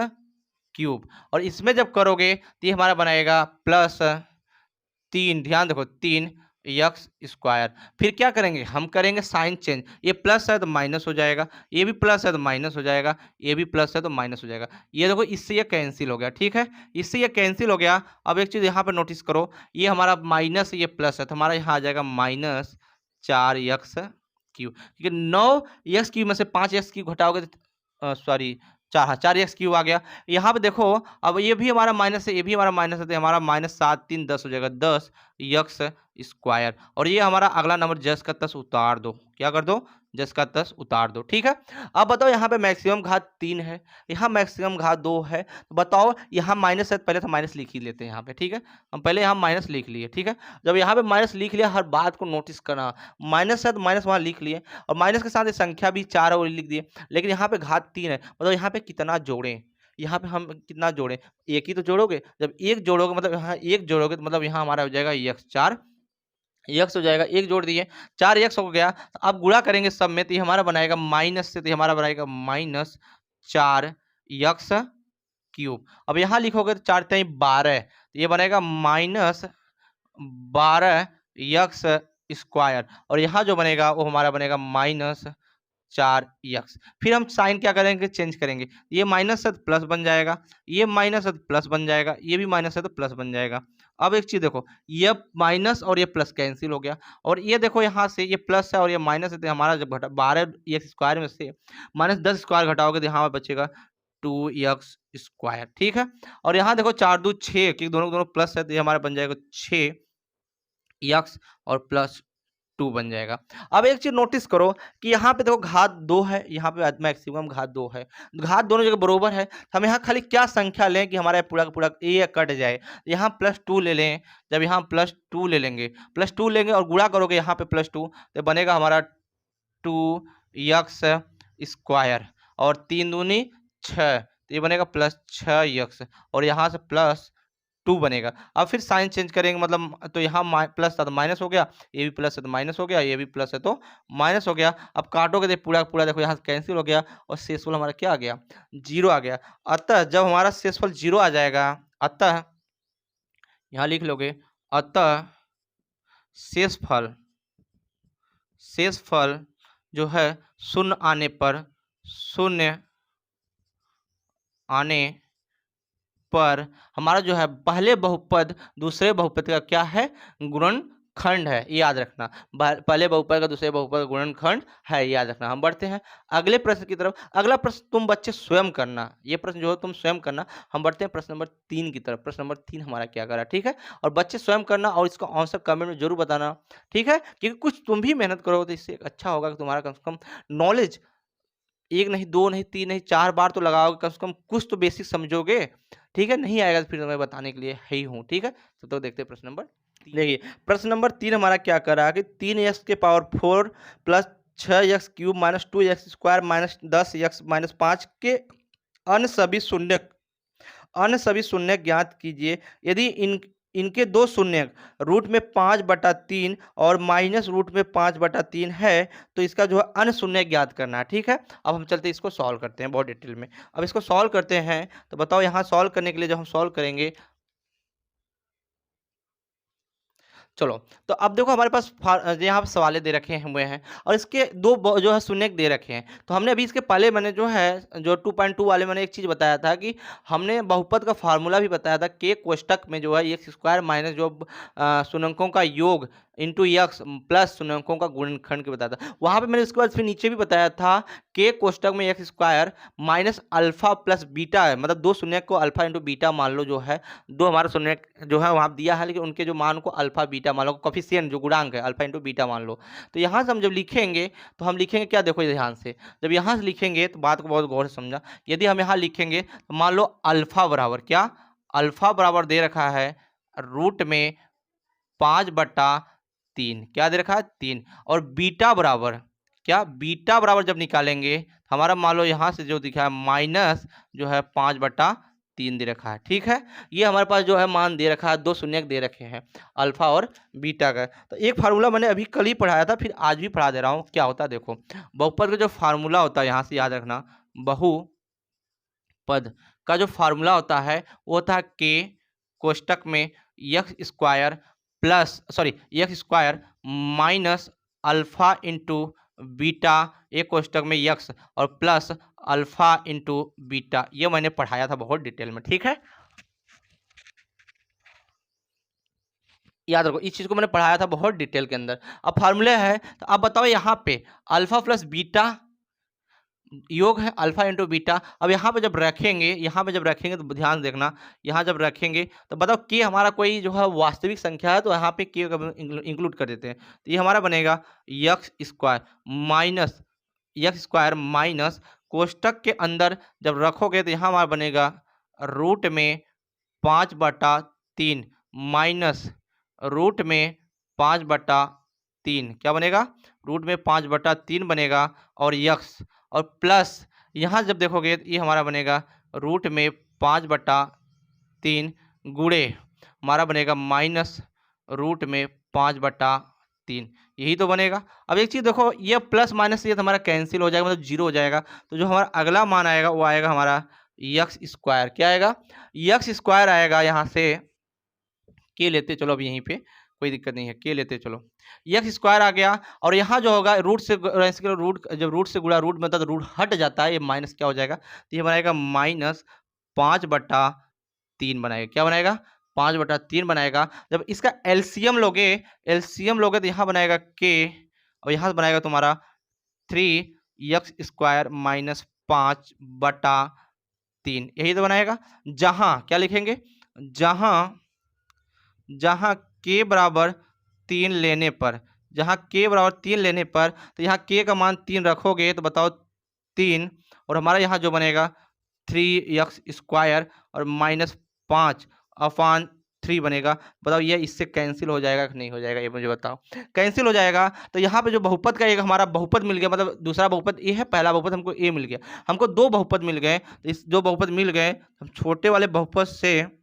क्यूब, और इसमें जब करोगे तो ये हमारा बनाएगा प्लस 3, ध्यान देखो 3x स्क्वायर। फिर क्या करेंगे, हम करेंगे साइन चेंज, ये प्लस है तो माइनस हो जाएगा, ये भी प्लस है तो माइनस हो जाएगा, ये भी प्लस है तो माइनस हो जाएगा। ये देखो इससे ये कैंसिल हो गया। ठीक है, इससे ये कैंसिल हो गया। अब एक चीज़ यहाँ पे नोटिस करो, ये हमारा माइनस ये प्लस है तो हमारा यहाँ आ जाएगा माइनस 4x क्यूब, क्योंकि 9x क्यूब में से 5x क्यूब घटाओगे सॉरी 4, हाँ 4x क्यूब आ गया। यहाँ पे देखो अब ये भी हमारा माइनस है, ये भी हमारा माइनस है, तो हमारा माइनस 7 3 10 हो जाएगा 10x स्क्वायर। और ये हमारा अगला नंबर जस का 10 उतार दो, क्या कर दो, जस का 10 उतार दो। ठीक है, अब बताओ यहाँ पे मैक्सिमम घात 3 है, यहाँ मैक्सिमम घात 2 है, तो बताओ यहाँ माइनस है, पहले तो माइनस लिख ही लेते हैं यहाँ पे। ठीक है, हम पहले यहाँ माइनस लिख लिए। ठीक है, जब यहाँ पे माइनस लिख लिया, हर बात को नोटिस करना, माइनस है तो माइनस वहाँ लिख लिए, और माइनस के साथ ये संख्या भी 4 और लिख दिए, लेकिन यहाँ पे घात 3 है, मतलब यहाँ पे कितना जोड़ें, यहाँ पे हम कितना जोड़ें, एक ही तो जोड़ोगे। जब एक जोड़ोगे मतलब यहाँ एक जोड़ोगे तो मतलब यहाँ हमारा हो जाएगा x 4 एक्स हो जाएगा, एक जोड़ दिए 4x हो गया। अब गुणा करेंगे सब में तो ये हमारा बनाएगा माइनस से, तो ये हमारा बनाएगा माइनस 4x क्यूब। अब यहाँ लिखोगे तो 4 3 12, ये बनेगा माइनस 12x स्क्वायर, और यहाँ जो बनेगा वो हमारा बनेगा माइनस 4x। फिर हम साइन क्या करेंगे, चेंज करेंगे, ये माइनस है तो प्लस बन जाएगा, ये माइनस है तो प्लस बन जाएगा, ये भी माइनस है तो प्लस बन जाएगा। अब एक चीज देखो, ये माइनस और ये प्लस कैंसिल हो गया, और ये देखो यहाँ से ये प्लस है और ये माइनस है, तो हमारा जब घटा 12x स्क्वायर में से माइनस 10 स्क्वायर घटाओगे तो यहाँ पर बचेगा 2x स्क्वायर। ठीक है, और यहाँ देखो 4 2 6, क्योंकि दोनों दोनों प्लस है तो ये हमारा बन जाएगा 6x और प्लस 2 बन जाएगा। अब एक चीज नोटिस करो कि यहाँ पे देखो घात 2 है, यहाँ पे मैक्सिमम घात 2 है, घात दोनों जगह बरोबर है, हम यहाँ खाली क्या संख्या लें कि हमारा पूरा का पूरा ये कट जाए, यहाँ प्लस 2 ले लें। जब यहाँ प्लस 2 ले लेंगे, प्लस 2 लेंगे और गुणा करोगे यहाँ पे प्लस 2, तो बनेगा हमारा 2x स्क्वायर, और 3 दूनी 6, तो ये बनेगा प्लस 6x, और यहाँ से प्लस 2 बनेगा। अब फिर साइन चेंज करेंगे, मतलब तो यहाँ प्लस था तो माइनस हो गया, ये भी प्लस है तो माइनस हो गया, ये भी प्लस है तो माइनस हो गया। अब काटोगे तो पूरा पूरा देखो यहाँ से कैंसिल हो गया, और शेषफल हमारा क्या आ गया, 0 आ गया। अतः जब हमारा शेषफल 0 आ जाएगा, अतः यहाँ लिख लोगे, अतः शेषफल शेषफल जो है शून्य आने पर, शून्य आने पर हमारा जो है पहले बहुपद दूसरे बहुपद का क्या है, गुणनखंड है, याद रखना। पहले बहुपद का दूसरे बहुपद का गुणनखंड है, याद रखना। हम बढ़ते हैं अगले प्रश्न की तरफ। अगला प्रश्न तुम बच्चे स्वयं करना, ये प्रश्न जो है तुम स्वयं करना। हम बढ़ते हैं प्रश्न नंबर 3 की तरफ। प्रश्न नंबर 3 हमारा क्या करा, ठीक है, और बच्चे स्वयं करना और इसका आंसर कमेंट में जरूर बताना, ठीक है, क्योंकि कुछ तुम भी मेहनत करोगे तो इससे अच्छा होगा कि तुम्हारा कम से कम नॉलेज एक नहीं, दो नहीं, तीन नहीं, 4 बार तो लगाओगे, कम से कम कुछ तो बेसिक समझोगे, ठीक है। नहीं आएगा तो फिर मैं बताने के लिए है ही हूँ, ठीक है। तो देखते हैं प्रश्न नंबर 3। देखिए प्रश्न नंबर 3 हमारा क्या कर रहा है कि 3x के power 4 plus 6x cube minus 2x square minus 10x minus 5 के अन्य सभी शून्य ज्ञात कीजिए। यदि इनके दो शून्य रूट में 5/3 और माइनस रूट में 5/3 है तो इसका जो है अन्य शून्य ज्ञात करना है, ठीक है। अब हम चलते इसको सॉल्व करते हैं बहुत डिटेल में। अब इसको सॉल्व करते हैं तो बताओ यहाँ सॉल्व करने के लिए जब हम सॉल्व करेंगे, चलो तो अब देखो हमारे पास यहाँ सवाले दे रखे हुए हैं और इसके दो जो है शून्य दे रखे हैं। तो हमने अभी इसके पहले मैंने जो है जो 2.2 वाले मैंने एक चीज़ बताया था कि हमने बहुपद का फार्मूला भी बताया था के कोष्टक में जो है एक्स स्क्वायर माइनस जो शून्यंकों का योग इंटू एक्स प्लस शून्यंकों का गुणनखंड के बताया था। वहाँ पे मैंने इसके बाद फिर नीचे भी बताया था के कोष्टक में x square minus alpha plus beta है, मतलब दो शून्य को अल्फा इंटू बीटा मान लो, जो है दो हमारा शून्य जो है वहाँ दिया है, लेकिन उनके जो मान को अल्फा बीटा मान लो, कोफिशिएंट जो गुणांक है अल्फा इंटू बीटा मान लो। तो यहाँ से हम जब लिखेंगे तो हम लिखेंगे क्या, देखो ध्यान से, जब यहाँ से लिखेंगे तो बात को बहुत गौर से समझा। यदि हम यहाँ लिखेंगे तो मान लो अल्फा बराबर क्या, अल्फा बराबर दे रखा है रूट में 5/3, क्या दे रखा है 3, और बीटा बराबर क्या, बीटा बराबर जब निकालेंगे हमारा मान लो यहाँ से जो दिखा है माइनस जो है 5/3 दे रखा है। ठीक है, ये हमारे पास जो है मान दे रखा है, दो शून्य दे रखे हैं अल्फा और बीटा का। तो एक फार्मूला मैंने अभी कल ही पढ़ाया था, फिर आज भी पढ़ा दे रहा हूँ, क्या होता है देखो। बहुपद का जो फार्मूला होता है, यहाँ से याद रखना, बहुपद का जो फार्मूला होता है वो होता है के कोष्टक में x square plus x square minus alpha into beta, एक कोष्टक में यक्स और प्लस अल्फा इंटू बीटा। ये मैंने पढ़ाया था बहुत डिटेल में। ठीक है, याद रखो, इस चीज को मैंने पढ़ाया था बहुत डिटेल के अंदर। अब फार्मूला है, तो अब बताओ यहाँ पे अल्फा प्लस बीटा योग है अल्फा इंटू बीटा। अब यहाँ पे जब रखेंगे, यहाँ पे जब रखेंगे तो ध्यान देखना, यहाँ जब रखेंगे तो बताओ के हमारा कोई जो है वास्तविक संख्या है, तो यहाँ पे के इंक्लूड कर देते हैं। तो ये हमारा बनेगा एक्स स्क्वायर माइनस कोष्टक के अंदर जब रखोगे तो यहाँ हमारा बनेगा रूट में 5/3 माइनस रूट में 5/3, क्या बनेगा, रूट में 5/3 बनेगा, और यक्स और प्लस यहाँ जब देखोगे तो ये हमारा बनेगा रूट में 5/3 गुणे हमारा बनेगा माइनस रूट में 5/3, यही तो बनेगा। अब एक चीज़ देखो, ये प्लस माइनस ये तो हमारा कैंसिल हो जाएगा, मतलब जीरो हो जाएगा। तो जो हमारा अगला मान आएगा वो आएगा हमारा एक्स स्क्वायर, क्या आएगा, एक्स स्क्वायर आएगा। यहाँ से के लेते चलो, अब यहीं पे कोई दिक्कत नहीं है, के लेते चलो, एक्स स्क्वायर आ गया, और यहाँ जो होगा रूट से रूट, जब रूट से गुणा रूट मतलब रूट हट जाता है, ये माइनस क्या हो जाएगा, तो ये बनाएगा माइनस 5/3 बनाएगा, क्या बनाएगा 5/3 बनाएगा। जब इसका एलसीएम लोगे तो यहाँ बनाएगा के, और यहाँ बनाएगा तुम्हारा 3x स्क्वायर माइनस 5/3, यही तो बनाएगा। जहाँ क्या लिखेंगे, जहाँ के बराबर 3 लेने पर, तो यहाँ के का मान 3 रखोगे तो बताओ 3, और हमारा यहाँ जो बनेगा 3x स्क्वायर और माइनस 5/3 बनेगा। बताओ ये इससे कैंसिल हो जाएगा कि नहीं हो जाएगा, ये मुझे बताओ। कैंसिल हो जाएगा। तो यहाँ पे जो बहुपद का एक हमारा बहुपद मिल गया, मतलब दूसरा बहुपद ए है, पहला बहुपद हमको ए मिल गया, हमको दो बहुपद मिल गए। तो इस दो बहुपद मिल गए, हम छोटे वाले बहुपद से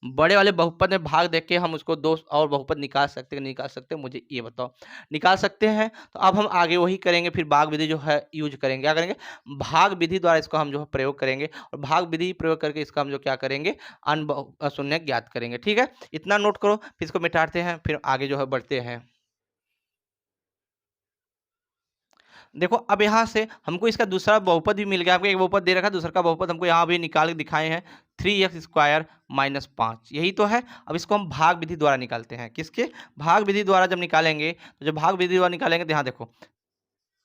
बड़े वाले बहुपद में भाग देके हम उसको दो और बहुपद निकाल सकते हैं, निकाल सकते हैं, मुझे ये बताओ। निकाल सकते हैं, तो अब हम आगे वही करेंगे, फिर भाग विधि जो है यूज करेंगे। क्या करेंगे, भाग विधि द्वारा इसको हम जो है प्रयोग करेंगे, और भाग विधि प्रयोग करके इसका हम जो क्या करेंगे, शून्य ज्ञात करेंगे। ठीक है, इतना नोट करो, फिर इसको मिटाते हैं, फिर आगे जो है बढ़ते हैं। देखो अब यहाँ से हमको इसका दूसरा बहुपद भी मिल गया, आपको एक बहुपद दे रखा है, दूसरा का बहुपद हमको यहाँ भी निकाल के दिखाए हैं 3x स्क्वायर माइनस 5, यही तो है। अब इसको हम भाग विधि द्वारा निकालते हैं, किसके, भाग विधि द्वारा जब निकालेंगे, तो जब भाग विधि द्वारा निकालेंगे तो यहाँ देखो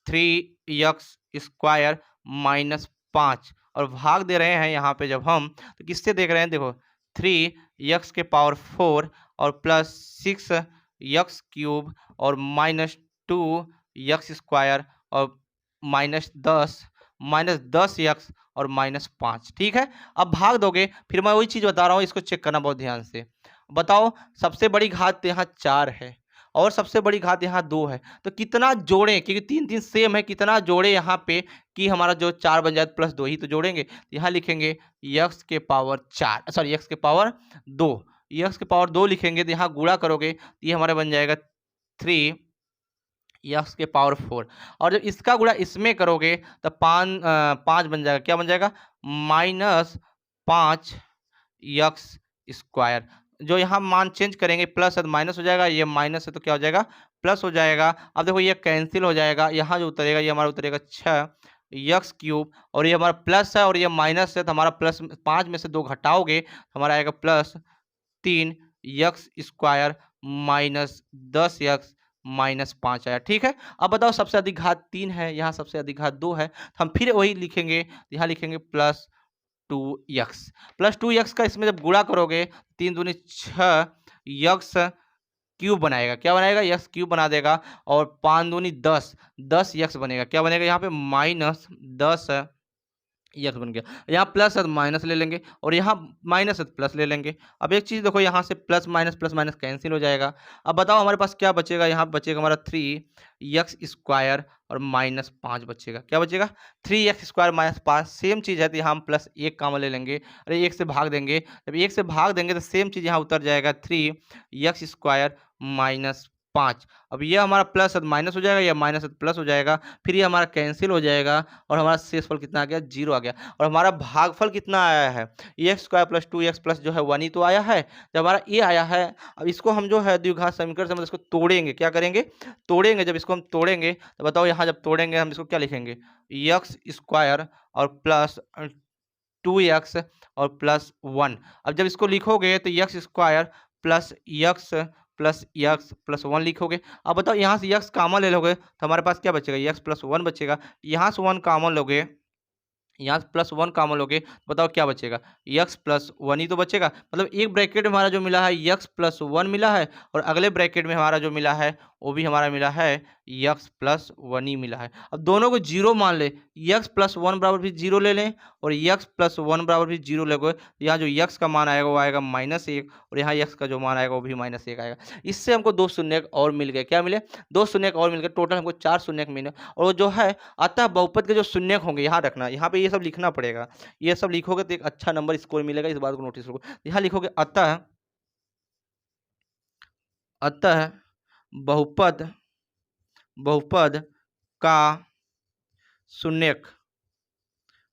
3x स्क्वायर माइनस 5, और भाग दे रहे हैं यहाँ पे जब हम, तो किससे देख रहे हैं, देखो 3x के पावर 4 और प्लस 6x क्यूब और माइनस 2x स्क्वायर और -10 और -5। ठीक है, अब भाग दोगे, फिर मैं वही चीज़ बता रहा हूँ, इसको चेक करना बहुत ध्यान से। बताओ, सबसे बड़ी घात यहाँ 4 है और सबसे बड़ी घात यहाँ 2 है, तो कितना जोड़ें, क्योंकि 3 3 सेम है, कितना जोड़े यहाँ पे कि हमारा जो 4 बन जाए, प्लस 2 ही तो जोड़ेंगे। यहाँ लिखेंगे x के पावर 4, सॉरी x के पावर 2, x के पावर 2 लिखेंगे, तो यहाँ गुणा करोगे तो ये हमारा बन जाएगा 3 x के पावर 4, और जब इसका गुणा इसमें करोगे तो 5 बन जाएगा, क्या बन जाएगा, -5x स्क्वायर। जो यहाँ मान चेंज करेंगे, प्लस है तो माइनस हो जाएगा, ये माइनस है तो क्या हो जाएगा, प्लस हो जाएगा। अब देखो ये कैंसिल हो जाएगा, यहाँ जो उतरेगा ये हमारा उतरेगा 6x क्यूब, और ये हमारा प्लस है और ये माइनस है, तो हमारा प्लस 5 में से 2 घटाओगे हमारा आएगा plus 3x square minus 10x -5 आया। ठीक है, अब बताओ सबसे अधिक घात 3 है, यहाँ सबसे अधिक घात 2 है, तो हम फिर वही लिखेंगे, यहाँ लिखेंगे +2x। +2x का इसमें जब गुणा करोगे 3 दूनी 6 यक्स क्यूब बनाएगा, क्या बनाएगा, यक्स क्यूब बना देगा। और 5 दूनी 10, 10 यक्स बनेगा, क्या बनेगा यहाँ पे -10 यक्स बन गया। यहाँ प्लस है तो माइनस ले लेंगे, और यहाँ माइनस है तो प्लस ले लेंगे। अब एक चीज़ देखो, यहाँ से प्लस माइनस कैंसिल हो जाएगा। अब बताओ हमारे पास क्या बचेगा, यहाँ बचेगा हमारा 3x² और -5 बचेगा। क्या बचेगा, 3x² -5। सेम चीज़ है तो यहाँ हम +1 कॉमन ले लेंगे, अरे 1 से भाग देंगे, जब 1 से भाग देंगे तो सेम चीज़ यहाँ उतर जाएगा, 3x² -5। अब ये हमारा प्लस है तो माइनस हो जाएगा, या माइनस है तो प्लस हो जाएगा, फिर ये हमारा कैंसिल हो जाएगा, और हमारा शेषफल कितना आ गया, 0 आ गया। और हमारा भागफल कितना आया है, x² + 2x प्लस जो है 1 ही तो आया है। जब हमारा ये आया है, अब इसको हम जो है द्विघात समीकरण से मतलब इसको तोड़ेंगे, क्या करेंगे, तोड़ेंगे। जब इसको हम तोड़ेंगे तो बताओ यहाँ जब तोड़ेंगे हम इसको क्या लिखेंगे, x² और प्लस 2x और +1। अब जब इसको लिखोगे तो x² प्लस x प्लस 1 लिखोगे। अब बताओ यहाँ से x कॉमन ले लोगे तो हमारे पास क्या बचेगा, x + 1 बचेगा। यहाँ से 1 कॉमन लोगे, यहाँ से +1 कॉमन लोगे, बताओ क्या बचेगा, x + 1 ही तो बचेगा। मतलब एक ब्रैकेट में हमारा जो मिला है x + 1 मिला है, और अगले ब्रैकेट में हमारा जो मिला है वो भी हमारा मिला है x + 1 ही मिला है। अब दोनों को 0 मान ले, x + 1 बराबर भी 0 ले लें, और x + 1 बराबर भी 0 लोगे, यहाँ जो x का मान आएगा वो आएगा -1, और यहाँ x का जो मान आएगा वो भी -1 आएगा। इससे हमको 2 शून्य और मिल गए, क्या मिले, 2 शून्य और मिल गए, टोटल हमको 4 शून्य मिले। और वो जो है अतः बहुपद के जो शून्य होंगे, यहाँ रखना, यहाँ पे ये सब लिखना पड़ेगा, ये सब लिखोगे तो एक अच्छा नंबर स्कोर मिलेगा, इस बात को नोटिस रखो। यहाँ लिखोगे अतः अतः बहुपद बहुपद का शून्यक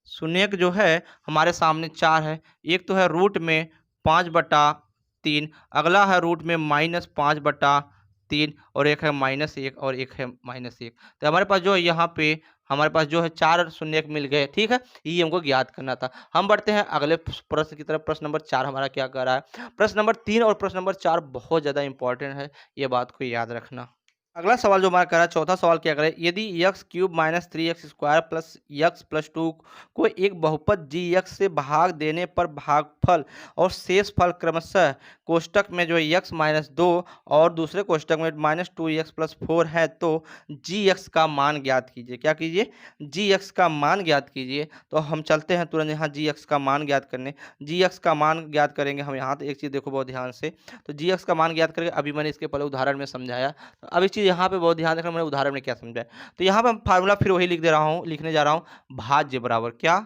शून्यक जो है हमारे सामने 4 है। एक तो है रूट में 5/3, अगला है रूट में -5/3, और एक है -1 और एक है -1। तो हमारे पास जो है यहाँ पे हमारे पास जो है 4 शून्यक मिल गए। ठीक है, ये हमको ज्ञात करना था। हम बढ़ते हैं अगले प्रश्न की तरफ। प्रश्न नंबर 4 हमारा क्या कर रहा है, प्रश्न नंबर 3 और प्रश्न नंबर 4 बहुत ज़्यादा इंपॉर्टेंट है, ये बात को याद रखना। अगला सवाल जो हमारा कर रहा है, चौथा सवाल क्या करे, यदि x³ - 3x² प्लस x + 2 को एक बहुपद gx से भाग देने पर भागफल और शेषफल क्रमशः कोष्टक में जो है x - 2 और दूसरे कोष्टक में -2x + 4 है, तो gx का मान ज्ञात कीजिए। क्या कीजिए, gx का मान ज्ञात कीजिए। तो हम चलते हैं तुरंत यहाँ gx का मान ज्ञात करने। gx का मान ज्ञात करेंगे हम यहाँ, तो एक चीज़ देखो बहुत ध्यान से, तो gx का मान ज्ञात करके अभी मैंने इसके पहले उदाहरण में समझाया, तो अब एक चीज़ यहाँ पे बहुत ध्यान रखना, मैंने उदाहरण में क्या समझा है। तो यहाँ पे हम फार्मूला फिर वही लिख दे रहा हूँ, लिखने जा रहा हूँ, भाज्य बराबर क्या,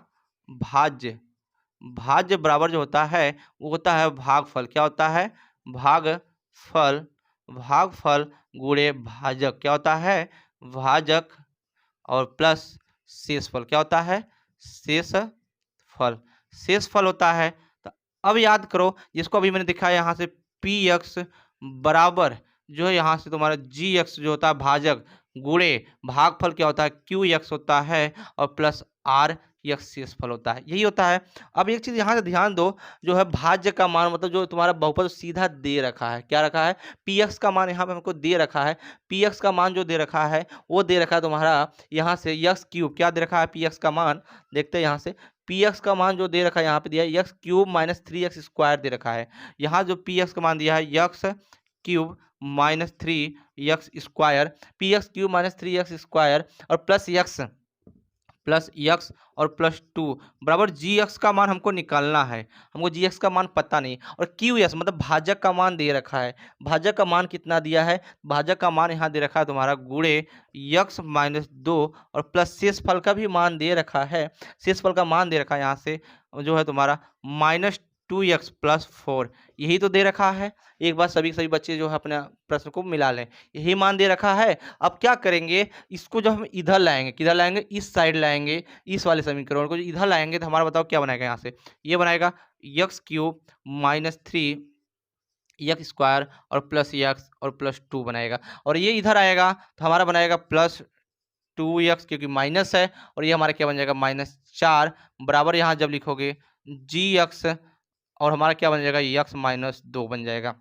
भाज्य भाज्य बराबर जो होता है वो होता है भागफल। क्या होता है, भागफल भागफल गुणे भाजक। क्या होता है, भाजक, और प्लस शेषफल। क्या होता है, शेषफल शेषफल होता है। तो अब याद करो, जिसको अभी मैंने दिखाया यहाँ से px बराबर जो है यहाँ से तुम्हारा gx जो होता है भाजक गुणे भागफल क्या होता है qx होता है, और प्लस r यक्स शेषफल होता है, यही होता है। अब एक चीज़ यहाँ से ध्यान दो, जो है भाज्य का मान मतलब जो तुम्हारा बहुपद सीधा दे रखा है, क्या रखा है, px का मान यहाँ पे हमको दे रखा है। px का मान जो दे रखा है वो दे रखा है तुम्हारा यहाँ से x³, क्या दे रखा है px का मान, देखते हैं यहाँ से px का मान जो दे रखा है यहाँ पे दिया है x³ - 3x² दे रखा है। यहाँ जो px का मान दिया है x³ - 3x², px³ - 3x² और प्लस x और +2 बराबर gx का मान हमको निकालना है। हमको gx का मान पता नहीं, और qs मतलब भाजक का मान दे रखा है। भाजक का मान कितना दिया है, भाजक का मान यहाँ दे रखा है तुम्हारा गुणे x - 2 और प्लस शेषफल का भी मान दे रखा है। शेषफल का मान दे रखा है यहाँ से जो है तुम्हारा -2x + 4, यही तो दे रखा है। एक बार सभी बच्चे जो है अपने प्रश्न को मिला लें, यही मान दे रखा है। अब क्या करेंगे, इसको जब हम इधर लाएंगे, किधर लाएंगे, इस साइड लाएंगे, इस वाले समीकरण को इधर लाएंगे, तो हमारा बताओ क्या बनाएगा, यहाँ से ये बनाएगा x³ - 3x² और प्लस x और +2 बनाएगा, और ये इधर आएगा तो हमारा बनाएगा +2x, क्योंकि माइनस है, और ये हमारा क्या बन जाएगा -4 बराबर यहाँ जब लिखोगे gx, और हमारा क्या बन जाएगा x - 2 बन जाएगा।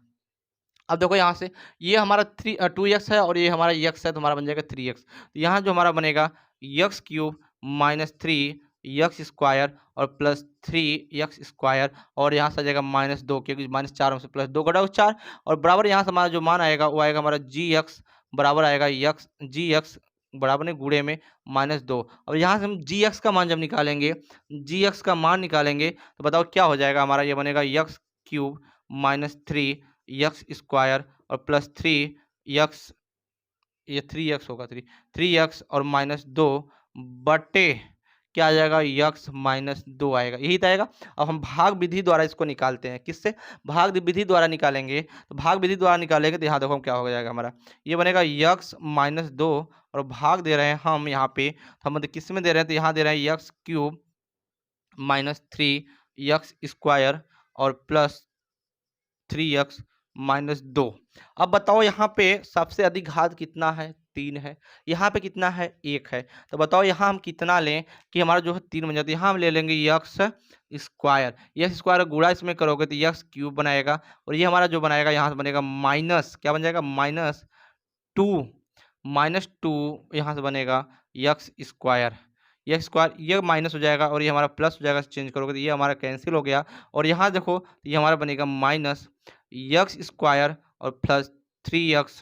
अब देखो यहाँ से ये हमारा 2x है और ये हमारा x है, तो हमारा बन जाएगा 3x। तो यहाँ जो हमारा बनेगा एक्स क्यूब माइनस 3x² और प्लस 3x², और यहाँ से आ जाएगा -2, क्योंकि -4 में से +2 घटाओ 4, और बराबर यहाँ से हमारा जो मान आएगा वो आएगा हमारा gx बराबर आएगा gx बराबर नहीं गुणे में -2। अब यहाँ से हम gx का मान जब निकालेंगे, gx का मान निकालेंगे तो बताओ क्या हो जाएगा हमारा, ये बनेगा एक्स क्यूब माइनस 3x² और प्लस 3x, ये 3x होगा, 3x और -2 बटे क्या आ जाएगा, x-2 आएगा, यही तो आएगा। अब हम भाग विधि द्वारा इसको निकालते हैं, किससे, भाग विधि द्वारा निकालेंगे। तो भाग विधि द्वारा निकालेंगे तो यहाँ देखो हम क्या हो जाएगा हमारा, ये बनेगा x-2 और भाग दे रहे हैं हम यहाँ पे, तो हम किस में दे रहे हैं, तो यहाँ दे रहे हैं एक्स क्यूब माइनस 3x² और प्लस 3x-2। अब बताओ यहाँ पे सबसे अधिक घात कितना है, 3 है, यहाँ पे कितना है, 1 है। तो बताओ यहाँ हम कितना लें कि हमारा जो है 3 बन जाता है, यहाँ हम ले लेंगे x² गुणा इसमें करोगे तो एक्स क्यूब बनाएगा, और ये हमारा जो बनाएगा यहाँ से बनेगा माइनस, क्या बन जाएगा, -2 यहाँ से बनेगा x², ये माइनस हो जाएगा और ये हमारा प्लस हो जाएगा, चेंज करोगे तो ये हमारा कैंसिल हो गया, और यहाँ देखो तो ये हमारा बनेगा -x² और प्लस 3x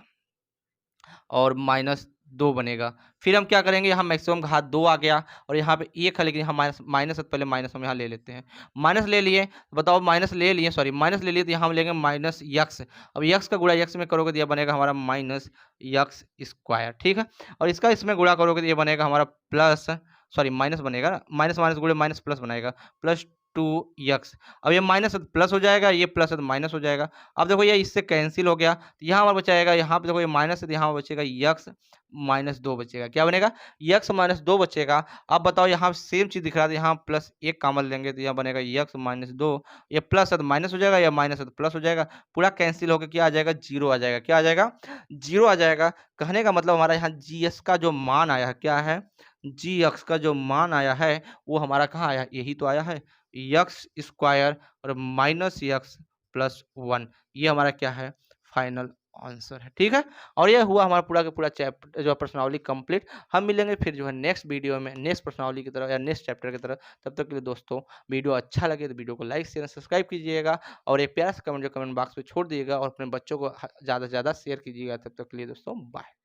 और -2 बनेगा। फिर हम क्या करेंगे, यहाँ मैक्सिमम घात 2 आ गया और यहाँ पे 1 है, लेकिन यहाँ माइनस है, तो पहले माइनस हम यहाँ ले लेते हैं। माइनस ले लिए, बताओ माइनस ले लिए, सॉरी माइनस ले लिए, तो यहाँ हम लेंगे -x। अब x का गुणा x में करोगे तो ये बनेगा हमारा -x², ठीक है। और इसका इसमें गुणा करोगे तो ये बनेगा हमारा प्लस, सॉरी माइनस बनेगा ना, माइनस माइनस गुणे माइनस प्लस बनाएगा, +2x। अब ये माइनस है तो प्लस हो जाएगा, ये प्लस है तो माइनस हो जाएगा। अब देखो ये इससे कैंसिल हो गया, तो यहाँ हमारा बचाएगा, यहाँ पे देखो ये माइनस है तो यहाँ बचेगा x-2 बचेगा, क्या बनेगा, x-2 बचेगा। अब बताओ यहाँ सेम चीज दिख रहा था, यहाँ +1 कॉमन लेंगे तो यहाँ बनेगा x-2, ये प्लस है तो माइनस हो जाएगा, या माइनस है तो प्लस हो जाएगा, पूरा कैंसिल होकर क्या आ जाएगा, 0 आ जाएगा, क्या आ जाएगा, 0 आ जाएगा। कहने का मतलब हमारा यहाँ gx का जो मान आया है, क्या है, gx का जो मान आया है वो हमारा कहाँ आया, यही तो आया है, x² और -x+1, ये हमारा क्या है, फाइनल आंसर है, ठीक है। और ये हुआ हमारा पूरा का पूरा चैप्टर जो प्रश्नावली कंप्लीट। हम मिलेंगे फिर जो है नेक्स्ट वीडियो में, नेक्स्ट प्रश्नावली की तरह या नेक्स्ट चैप्टर की तरह। तब तक के लिए दोस्तों, वीडियो अच्छा लगे तो वीडियो को लाइक शेयर सब्सक्राइब कीजिएगा, और एक प्यारा सा कमेंट जो कमेंट बॉक्स में छोड़ दिएगा, और अपने बच्चों को ज़्यादा से ज़्यादा शेयर कीजिएगा। तब तक के लिए दोस्तों, बाय।